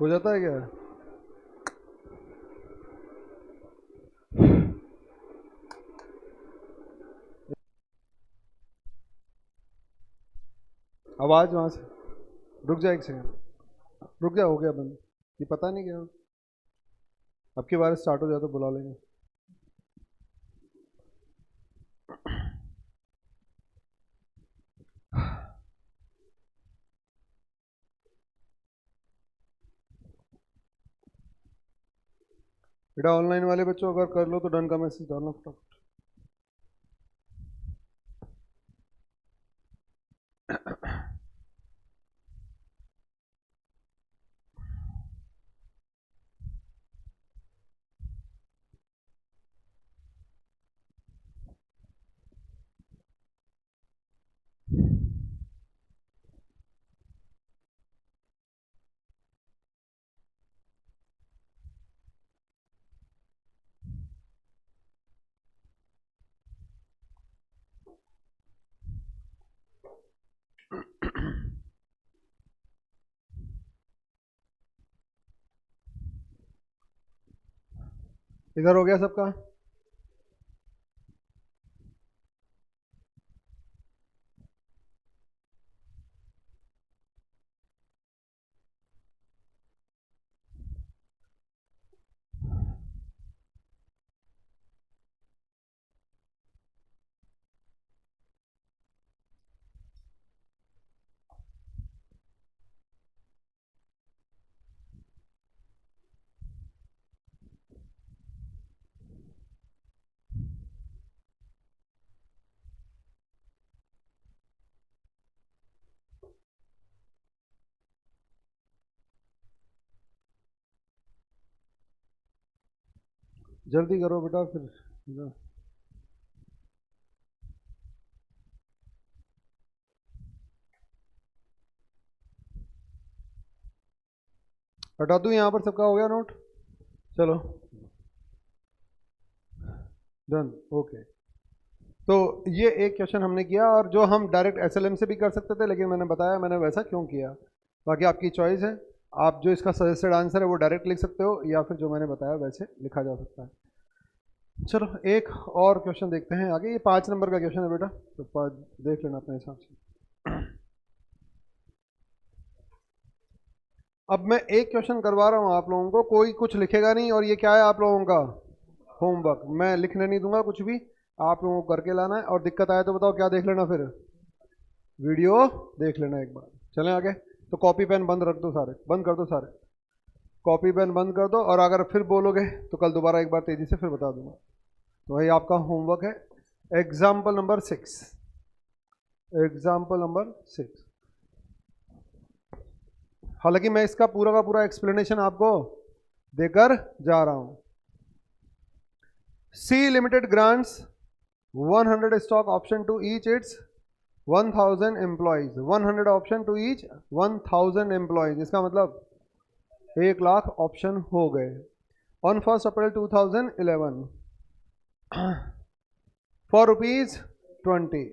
हो जाता है क्या? आवाज वहां से, रुक जा एक सेकंड, रुक जा, हो गया बंद। ये पता नहीं क्या, अब की बार स्टार्ट हो जाए तो बुला लेंगे। बेटा ऑनलाइन वाले बच्चों अगर कर लो तो डन का मैसेज डालना फटाफट। इधर हो गया सबका? जल्दी करो बेटा फिर। हटा दूं, यहाँ पर सबका हो गया नोट? चलो डन, ओके। तो ये एक क्वेश्चन हमने किया, और जो हम डायरेक्ट एसएलएम से भी कर सकते थे, लेकिन मैंने बताया मैंने वैसा क्यों किया। बाकी आपकी चॉइस है, आप जो इसका सजेस्टेड आंसर है वो डायरेक्ट लिख सकते हो, या फिर जो मैंने बताया वैसे लिखा जा सकता है। चलो एक और क्वेश्चन देखते हैं आगे। ये 5 नंबर का क्वेश्चन है बेटा, तो देख लेना अपने हिसाब से। अब मैं एक क्वेश्चन करवा रहा हूँ आप लोगों को, कोई कुछ लिखेगा नहीं, और ये क्या है आप लोगों का होमवर्क। मैं लिखने नहीं दूंगा कुछ भी, आप लोगों को करके लाना है, और दिक्कत आए तो बताओ क्या देख लेना, फिर वीडियो देख लेना एक बार। चलें आगे। तो कॉपी पेन बंद रख दो सारे, बंद कर दो सारे, कॉपी पेन बंद कर दो, और अगर फिर बोलोगे तो कल दोबारा एक बार तेजी से फिर बता दूंगा। तो भाई आपका होमवर्क है एग्जाम्पल नंबर 6, एग्जाम्पल नंबर 6। हालांकि मैं इसका पूरा का पूरा एक्सप्लेनेशन आपको देकर जा रहा हूं। C limited grants 100 stock option to each its 1000 employees, 100 option to each 1000 employees, इसका मतलब 1,00,000 ऑप्शन हो गए on 1 April 2011 for ₹20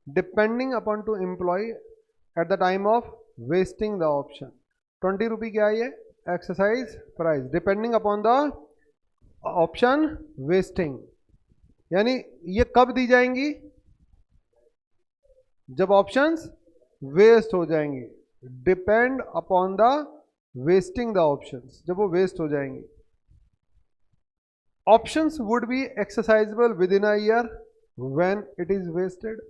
depending upon to employee at the time of vesting the option. 20 रुपये क्या है ये exercise price, depending upon the option vesting, यानी ये कब दी जाएंगी, जब ऑप्शंस वेस्ट हो जाएंगी। Depend upon the vesting the options, जब वो वेस्ट हो जाएंगी। Options would be exercisable with in a year when it is vested,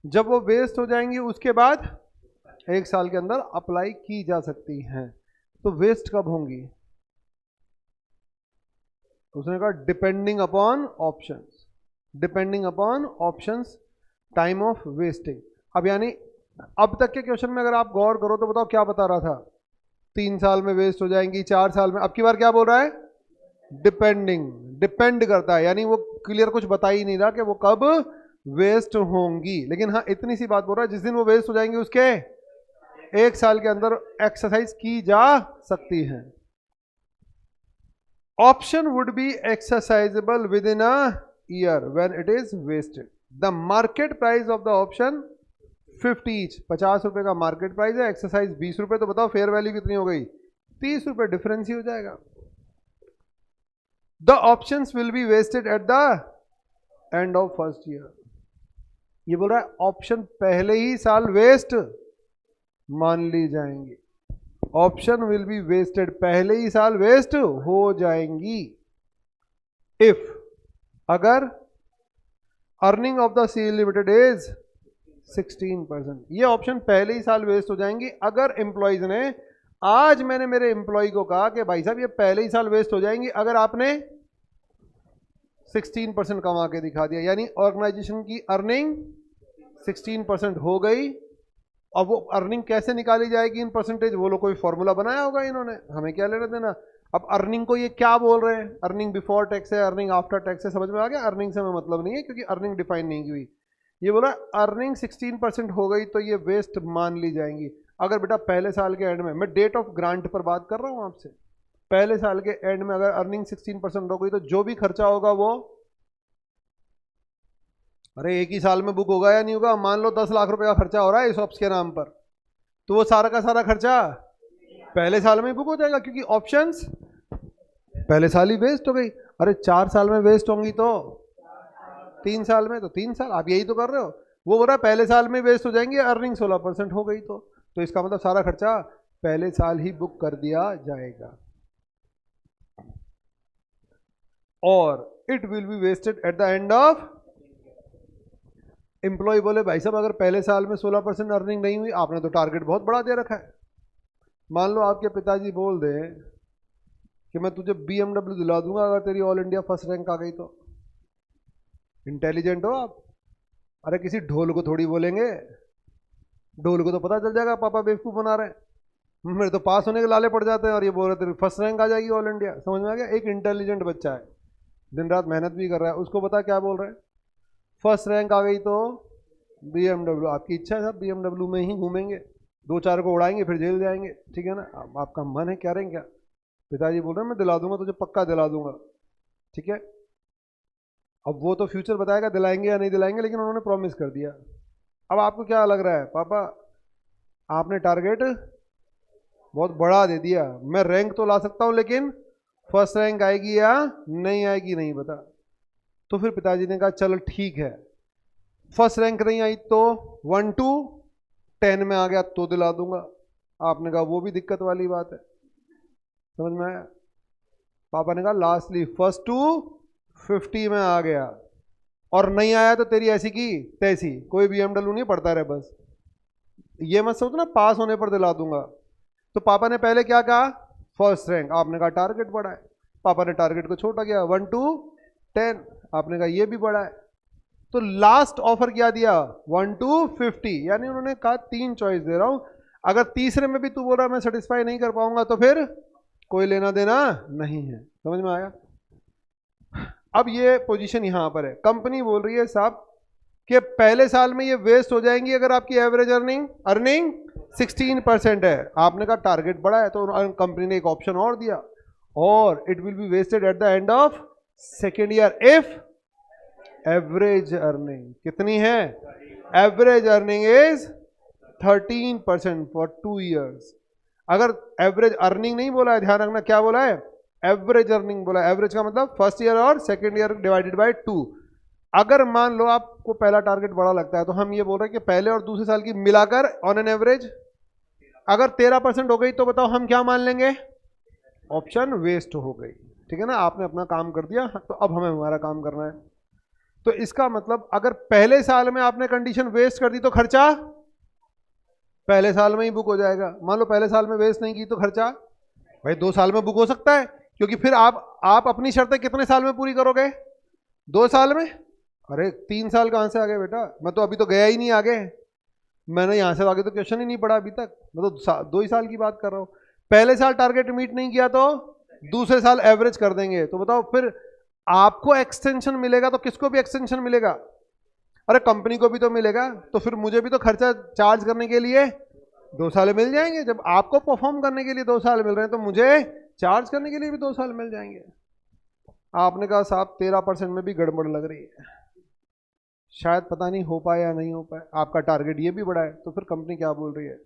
जब वो वेस्ट हो जाएंगी उसके बाद 1 साल के अंदर अप्लाई की जा सकती हैं। तो वेस्ट कब होंगी, उसने कहा depending upon options, depending upon options time of wasting. अब यानी अब तक के क्वेश्चन में अगर आप गौर करो तो बताओ क्या बता रहा था, 3 साल में वेस्ट हो जाएंगी, 4 साल में। अब की बार क्या बोल रहा है, डिपेंडिंग, डिपेंड करता है, यानी वो क्लियर कुछ बता ही नहीं रहा कि वो कब वेस्ट होंगी। लेकिन हाँ इतनी सी बात बोल रहा है, जिस दिन वो वेस्ट हो जाएंगी उसके 1 साल के अंदर एक्सरसाइज की जा सकती है। Option would be exercisable with in a year when it is vested. The market price of the option 50 each, 50 रुपए का मार्केट प्राइस है, एक्सरसाइज 20 रुपए, तो बताओ फेयर वैल्यू कितनी हो गई, 30 रुपए, डिफरेंस ही हो जाएगा। The options will be vested at the end of first year. ये बोल रहा है ऑप्शन पहले ही साल वेस्ट मान ली जाएंगी, ऑप्शन विल बी वेस्टेड, पहले ही साल वेस्ट हो जाएंगी। इफ, अगर earning of the C limited is 16%, ये ऑप्शन पहले ही साल वेस्ट हो जाएंगी अगर एम्प्लॉयज ने, आज मैंने मेरे एम्प्लॉय को कहा कि भाई साहब ये पहले ही साल वेस्ट हो जाएंगी अगर आपने 16% कमा के दिखा दिया, यानी ऑर्गेनाइजेशन की अर्निंग 16% हो गई। अब वो अर्निंग कैसे निकाली जाएगी इन परसेंटेज, वो लोग कोई फॉर्मूला बनाया होगा इन्होंने, हमें क्या लेना देना। अब अर्निंग को ये क्या बोल रहे हैं, अर्निंग बिफोर टैक्स है, अर्निंग आफ्टर टैक्स है, समझ में आ गया। अर्निंग से हमें मतलब नहीं है क्योंकि अर्निंग डिफाइन नहीं की हुई। ये बोला अर्निंग 16% हो गई तो ये वेस्ट मान ली जाएंगी अगर बेटा पहले साल के एंड में, मैं डेट ऑफ ग्रांट पर बात कर रहा हूँ आपसे, पहले साल के एंड में अगर अर्निंग 16% हो गई तो जो भी खर्चा होगा वो, अरे एक ही साल में बुक होगा या नहीं होगा, मान लो 10 लाख रुपए का खर्चा हो रहा है ESOPs के नाम पर, तो वो सारा का सारा खर्चा पहले साल में ही बुक हो जाएगा क्योंकि ऑप्शंस पहले साल ही वेस्ट हो गई। अरे 4 साल में वेस्ट होंगी तो 3 साल में, तो 3 साल आप यही तो कर रहे हो। वो बोल रहा है पहले साल में वेस्ट हो जाएंगी, अर्निंग 16% हो गई तो इसका मतलब सारा खर्चा पहले साल ही बुक कर दिया जाएगा। और it will be vested at the end of. Employee बोले भाई साहब अगर पहले साल में 16% अर्निंग नहीं हुई, आपने तो टारगेट बहुत बड़ा दे रखा है। मान लो आपके पिताजी बोल दें कि मैं तुझे BMW दिला दूंगा अगर तेरी ऑल इंडिया फर्स्ट रैंक आ गई तो। इंटेलिजेंट हो आप? अरे किसी ढोल को थोड़ी बोलेंगे, ढोल को तो पता चल जाएगा पापा बेवकूफ़ बना रहे हैं। मेरे तो पास होने के लाले पड़ जाते हैं और ये बोल रहे तेरी फर्स्ट रैंक आ जाएगी ऑल इंडिया। समझ में आ गया? एक इंटेलिजेंट बच्चा है, दिन रात मेहनत भी कर रहा है, उसको पता क्या बोल रहे हैं, फर्स्ट रैंक आ गई तो BMW। आपकी इच्छा है सब BMW में ही घूमेंगे, 2-4 को उड़ाएंगे फिर जेल जाएंगे, ठीक है ना? आपका मन है, क्या रहेंगे क्या? पिताजी बोल रहे हैं मैं दिला दूंगा तुझे, पक्का दिला दूंगा, ठीक है। अब वो तो फ्यूचर बताएगा दिलाएंगे या नहीं दिलाएंगे, लेकिन उन्होंने प्रॉमिस कर दिया। अब आपको क्या लग रहा है, पापा आपने टारगेट बहुत बड़ा दे दिया, मैं रैंक तो ला सकता हूं लेकिन फर्स्ट रैंक आएगी या नहीं आएगी नहीं पता। तो फिर पिताजी ने कहा चलो ठीक है, फर्स्ट रैंक नहीं आई तो 1 to 10 में आ गया तो दिला दूंगा। आपने कहा वो भी दिक्कत वाली बात है, समझ में आया? पापा ने कहा लास्टली फर्स्ट टू 50 में आ गया और नहीं आया तो तेरी ऐसी की तैसी, कोई BMW नहीं पड़ता रहे बस। ये मत सोचना पास होने पर दिला दूंगा। तो पापा ने पहले क्या कहा, फर्स्ट रैंक। आपने कहा टारगेट बड़ा है, पापा ने टारगेट को छोटा किया 1 to 10। आपने कहा ये भी बड़ा है, तो लास्ट ऑफर क्या दिया 1 to 50। यानी उन्होंने कहा 3 चॉइस दे रहा हूं, अगर तीसरे में भी तू बोल रहा है मैं सेटिस्फाई नहीं कर पाऊंगा तो फिर कोई लेना देना नहीं है। समझ में आया? अब ये पोजीशन यहां पर है, कंपनी बोल रही है साहब कि पहले साल में ये वेस्ट हो जाएंगी अगर आपकी एवरेज अर्निंग 16% है। आपने कहा टारगेट बड़ा है, तो कंपनी ने एक ऑप्शन और दिया, और it will be vested at the end of second year if average earning कितनी है, average earning is 13% for 2 years. अगर एवरेज अर्निंग नहीं बोला है, ध्यान रखना क्या बोला है, एवरेज अर्निंग बोला है। एवरेज का मतलब फर्स्ट ईयर और सेकेंड ईयर डिवाइडेड बाय 2। अगर मान लो आपको पहला टारगेट बड़ा लगता है तो हम ये बोल रहे हैं कि पहले और दूसरे साल की मिलाकर ऑन एन एवरेज अगर 13% हो गई तो बताओ हम क्या मान लेंगे, ऑप्शन वेस्ट हो गई, ठीक है ना? आपने अपना काम कर दिया, तो अब हमें हमारा काम करना है। तो इसका मतलब अगर पहले साल में आपने कंडीशन वेस्ट कर दी तो खर्चा पहले साल में ही बुक हो जाएगा। मान लो पहले साल में वेस्ट नहीं की तो खर्चा भाई 2 साल में बुक हो सकता है, क्योंकि फिर आप अपनी शर्तें कितने साल में पूरी करोगे, 2 साल में। अरे 3 साल कहाँ से आ गए बेटा, मैं तो अभी तो गया ही नहीं आगे, मैंने यहाँ से आगे तो क्वेश्चन ही नहीं पढ़ा अभी तक, मैं तो 2 ही साल की बात कर रहा हूँ। पहले साल टारगेट मीट नहीं किया तो दूसरे साल एवरेज कर देंगे, तो बताओ फिर आपको एक्सटेंशन मिलेगा तो किसको भी एक्सटेंशन मिलेगा, अरे कंपनी को भी तो मिलेगा, तो फिर मुझे भी तो खर्चा चार्ज करने के लिए 2 साल मिल जाएंगे। जब आपको परफॉर्म करने के लिए 2 साल मिल रहे हैं तो मुझे चार्ज करने के लिए भी 2 साल मिल जाएंगे। आपने कहा साहब 13% में भी गड़बड़ लग रही है, शायद पता नहीं हो पाए या नहीं हो पाए, आपका टारगेट ये भी बड़ा है। तो फिर कंपनी क्या बोल रही है,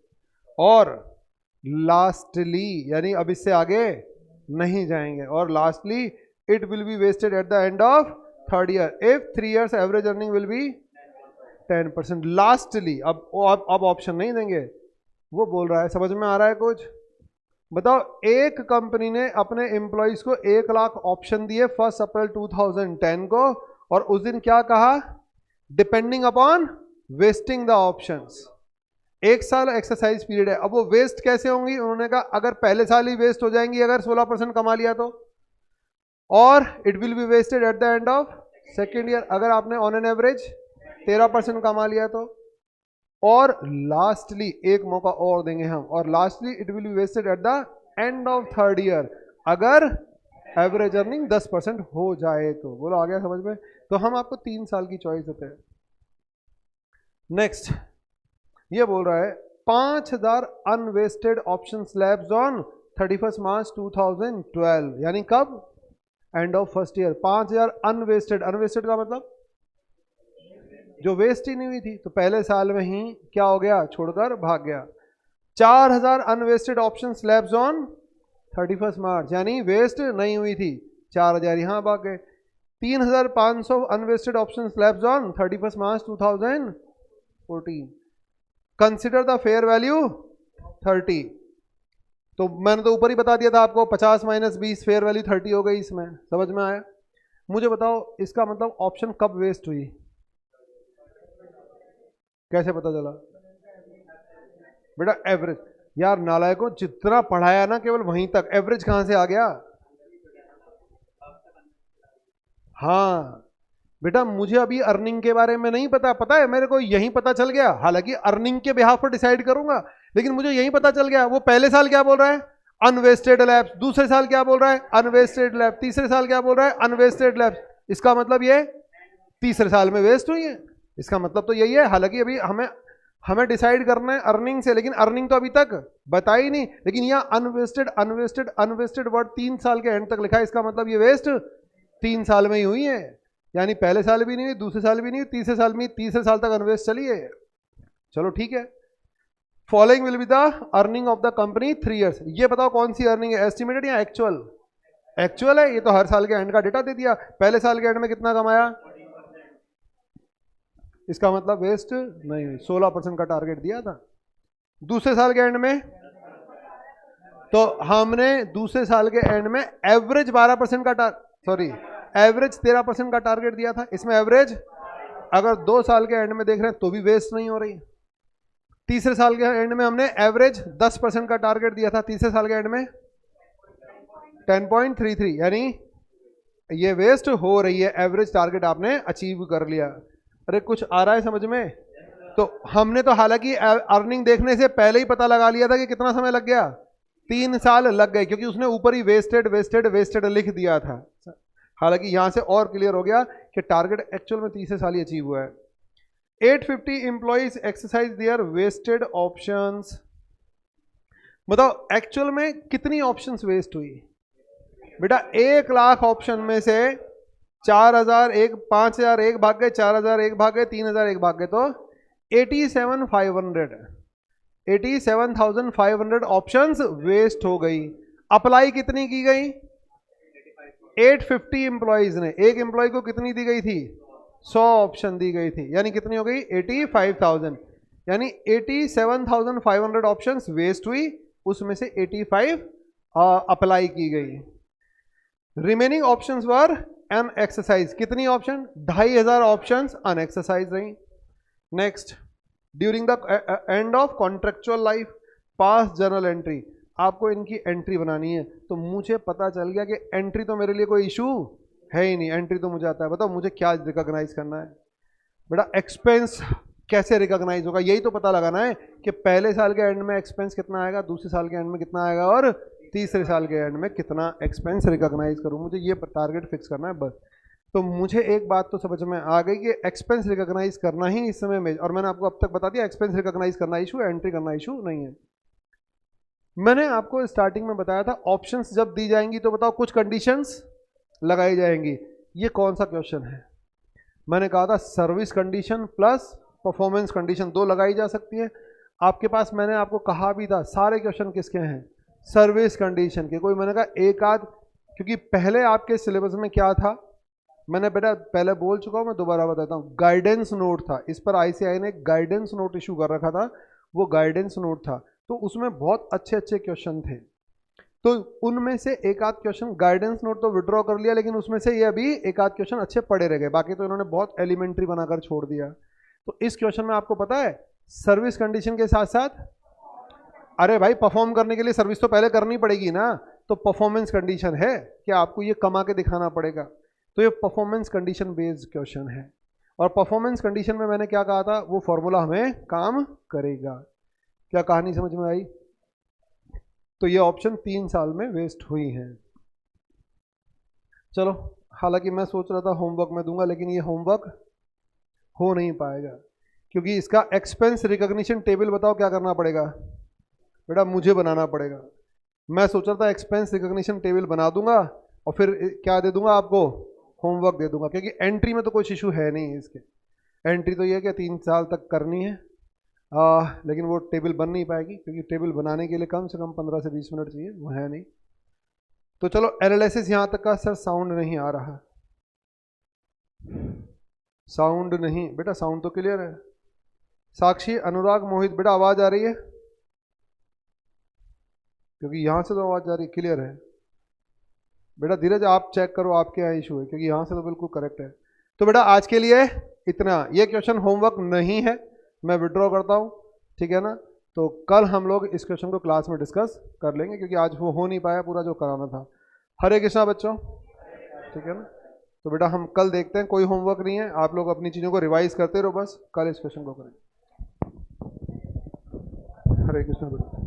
और लास्टली यानी अब इससे आगे नहीं जाएंगे, और lastly it will be vested at the end of third year if 3 years average earning will be 10%। Lastly अब ऑप्शन नहीं देंगे, वो बोल रहा है, समझ में आ रहा है कुछ? बताओ, एक कंपनी ने अपने एम्प्लॉइज को 1 लाख ऑप्शन दिए 1 अप्रैल 2010 को, और उस दिन क्या कहा, depending upon wasting the options. 1 साल एक्सरसाइज पीरियड है। अब वो वेस्ट कैसे होंगी, उन्होंने कहा अगर पहले साल ही वेस्ट हो जाएंगी अगर 16% कमा लिया तो, और it will be vested at the end of second year अगर आपने ऑन एन एवरेज 13% कमा लिया तो, और लास्टली एक मौका और देंगे हम, और lastly it will be vested at the end of third year अगर एवरेज अर्निंग 10% हो जाए तो। बोलो आ गया समझ में? तो हम आपको 3 साल की चॉइस देते हैं। नेक्स्ट ये बोल रहा है 5000 अनवेस्टेड ऑप्शन स्लैब्स ऑन 31 मार्च 2012, यानी कब, and of first year. 5000 unvested, unvested का मतलब जो वेस्ट ही नहीं हुई थी, तो पहले साल में ही क्या हो गया, छोड़कर भाग गया। 4000 अनवेस्टेड ऑप्शन स्लैब्स ऑन 31 मार्च, यानी वेस्ट नहीं हुई थी, 4,000 यहाँ भाग गए। 3,500 unvested option slabs on 31 March 2014। Consider the fair value 30। तो मैंने तो ऊपर ही बता दिया था आपको, 50 माइनस 20 फेयर वैल्यू 30 हो गई। इसमें समझ में आया? मुझे बताओ इसका मतलब ऑप्शन कब वेस्ट हुई, कैसे पता चला? बेटा एवरेज, यार नालायकों, जितना पढ़ाया ना केवल वहीं तक, एवरेज कहां से आ गया? हाँ बेटा, मुझे अभी अर्निंग के बारे में नहीं पता, पता है मेरे को यही पता चल गया, हालांकि अर्निंग के बिहाफ पर डिसाइड करूंगा, लेकिन मुझे यही पता चल गया। वो पहले साल क्या बोल रहा है? Unvested labs. दूसरे साल क्या बोल रहा है? Unvested lab. तीसरे साल क्या बोल रहा है? Unvested labs. इसका मतलब ये तीसरे साल में वेस्ट हुई है, इसका मतलब तो यही है। हालांकि अभी हमें हमें डिसाइड करना है अर्निंग से, लेकिन अर्निंग तो अभी तक बता ही नहीं। लेकिन यहाँ अनवेस्टेड अनवेस्टेड अनवेस्टेड वर्ड 3 साल के एंड तक लिखा है, इसका मतलब ये वेस्ट 3 साल में ही हुई है। यानी पहले साल भी नहीं हुई, दूसरे साल भी नहीं हुई, तीसरे साल में, तीसरे साल तक अनवेस्ट चली है। चलो ठीक है। Following will be the earning of the company 3 years. ये बताओ कौन सी अर्निंग है, एस्टिमेटेड या एक्चुअल? एक्चुअल है, ये तो हर साल के एंड का डेटा दे दिया। पहले साल के एंड में कितना कमाया, इसका मतलब वेस्ट नहीं हुई, 16% का टारगेट दिया था। दूसरे साल के एंड में तो हमने दूसरे साल के एंड में एवरेज 12% का एवरेज 13% का टारगेट दिया था। इसमें एवरेज अगर 2 साल के एंड में देख रहे हैं तो भी वेस्ट नहीं हो रही। तीसरे साल के एंड में हमने एवरेज 10% का टारगेट दिया था, तीसरे साल के एंड में 10.33, यानी ये वेस्ट हो रही है, एवरेज टारगेट आपने अचीव कर लिया। अरे कुछ आ रहा है समझ में? तो हमने तो हालांकि अर्निंग देखने से पहले ही पता लगा लिया था कि कितना समय लग गया, 3 साल लग गए, क्योंकि उसने ऊपर ही वेस्टेड वेस्टेड वेस्टेड लिख दिया था। हालांकि यहां से और क्लियर हो गया कि टारगेट एक्चुअल में तीसरे साल ही अचीव हुआ है। 850 employees exercise their vested options. बताओ एक्चुअल में कितनी ऑप्शंस वेस्ट हुई? बेटा 1 लाख ऑप्शन में से 4,000 एक, 5,000 एक भाग गए, 4,000 एक भाग गए, 3,000 एक भाग गए, तो 87,500 ऑप्शंस वेस्ट हो गई। अप्लाई कितनी की गई? 850 एम्प्लॉइज ने, एक एम्प्लॉय को कितनी दी गई थी? 100 ऑप्शन दी गई थी, यानी कितनी हो गई? 85,000, यानी 87,500 ऑप्शंस वेस्ट हुई, उसमें से 85 अप्लाई की गई। रिमेनिंग ऑप्शंस वर अन एक्सरसाइज। कितनी ऑप्शन? 2,500 ऑप्शंस अनएक्सरसाइज रही। Next, during the end of contractual life pass journal entry. आपको इनकी एंट्री बनानी है, तो मुझे पता चल गया कि एंट्री तो मेरे लिए कोई इशू है ही नहीं, एंट्री तो मुझे आता है। बताओ मुझे क्या रिकॉग्नाइज करना है? बेटा एक्सपेंस कैसे रिकॉग्नाइज होगा, यही तो पता लगाना है कि पहले साल के एंड में एक्सपेंस कितना आएगा, दूसरे साल के एंड में कितना आएगा, और तीसरे साल के एंड में कितना एक्सपेंस रिकॉग्नाइज करूं। मुझे ये टारगेट फिक्स करना है बस। तो मुझे एक बात तो समझ में आ गई कि एक्सपेंस रिकॉग्नाइज करना ही इस समय में, और मैंने आपको अब तक बता दिया एक्सपेंस रिकॉग्नाइज करना इशू, एंट्री करना इशू नहीं है। मैंने आपको स्टार्टिंग में बताया था ऑप्शंस जब दी जाएंगी तो बताओ कुछ कंडीशंस लगाई जाएंगी। ये कौन सा क्वेश्चन है? मैंने कहा था service condition plus performance condition 2 लगाई जा सकती है आपके पास। मैंने आपको कहा भी था सारे क्वेश्चन किसके हैं? सर्विस कंडीशन के। कोई मैंने कहा एक आध, क्योंकि पहले आपके सिलेबस में क्या था, मैंने बेटा पहले बोल चुका हूं, मैं दोबारा बताता हूं। गाइडेंस नोट था, इस पर आईसीआई ने गाइडेंस नोट इशू कर रखा था। वो गाइडेंस नोट था, तो उसमें बहुत अच्छे अच्छे क्वेश्चन थे, तो उनमें से एक आध क्वेश्चन गाइडेंस नोट तो विड्रॉ कर लिया, लेकिन उसमें से ये अभी एक आध क्वेश्चन अच्छे पड़े रह गए, बाकी तो इन्होंने बहुत एलिमेंट्री बनाकर छोड़ दिया। तो इस क्वेश्चन में आपको पता है सर्विस कंडीशन के साथ साथ, अरे भाई परफॉर्म करने के लिए सर्विस तो पहले करनी पड़ेगी ना, तो परफॉर्मेंस कंडीशन है कि आपको ये कमा के दिखाना पड़ेगा। तो ये परफॉर्मेंस कंडीशन बेस्ड क्वेश्चन है, और परफॉर्मेंस कंडीशन में मैंने क्या कहा था, वो फॉर्मूला हमें काम करेगा। क्या कहानी समझ में आई? तो ये ऑप्शन 3 साल में वेस्ट हुई हैं। चलो, हालांकि मैं सोच रहा था होमवर्क में दूंगा, लेकिन ये होमवर्क हो नहीं पाएगा, क्योंकि इसका एक्सपेंस रिकॉग्निशन टेबल बताओ क्या करना पड़ेगा? बेटा मुझे बनाना पड़ेगा। मैं सोच रहा था एक्सपेंस रिकॉग्निशन टेबल बना दूंगा और फिर क्या दे दूंगा आपको, होमवर्क दे दूंगा, क्योंकि एंट्री में तो कुछ इशू है नहीं इसके। एंट्री तो ये है कि 3 साल तक करनी है, लेकिन वो टेबल बन नहीं पाएगी, क्योंकि टेबल बनाने के लिए कम से कम 15 से 20 मिनट चाहिए, वो है नहीं। तो चलो एनालिसिस यहां तक का। सर साउंड नहीं आ रहा, साउंड नहीं बेटा, साउंड तो क्लियर है। साक्षी, अनुराग, मोहित, बेटा आवाज आ रही है? क्योंकि यहां से तो आवाज आ रही, क्लियर है बेटा। धीरज आप चेक करो आपके यहाँ इशू है, क्योंकि यहां से तो बिल्कुल करेक्ट है। तो बेटा आज के लिए इतना, ये क्वेश्चन होमवर्क नहीं है, मैं विड्रॉ करता हूँ, ठीक है ना। तो कल हम लोग इस क्वेश्चन को क्लास में डिस्कस कर लेंगे, क्योंकि आज वो हो नहीं पाया पूरा जो कराना था। हरे कृष्णा बच्चों, ठीक है ना। तो बेटा हम कल देखते हैं, कोई होमवर्क नहीं है, आप लोग अपनी चीज़ों को रिवाइज करते रहो, बस कल इस क्वेश्चन को करें। हरे कृष्णा बेटा।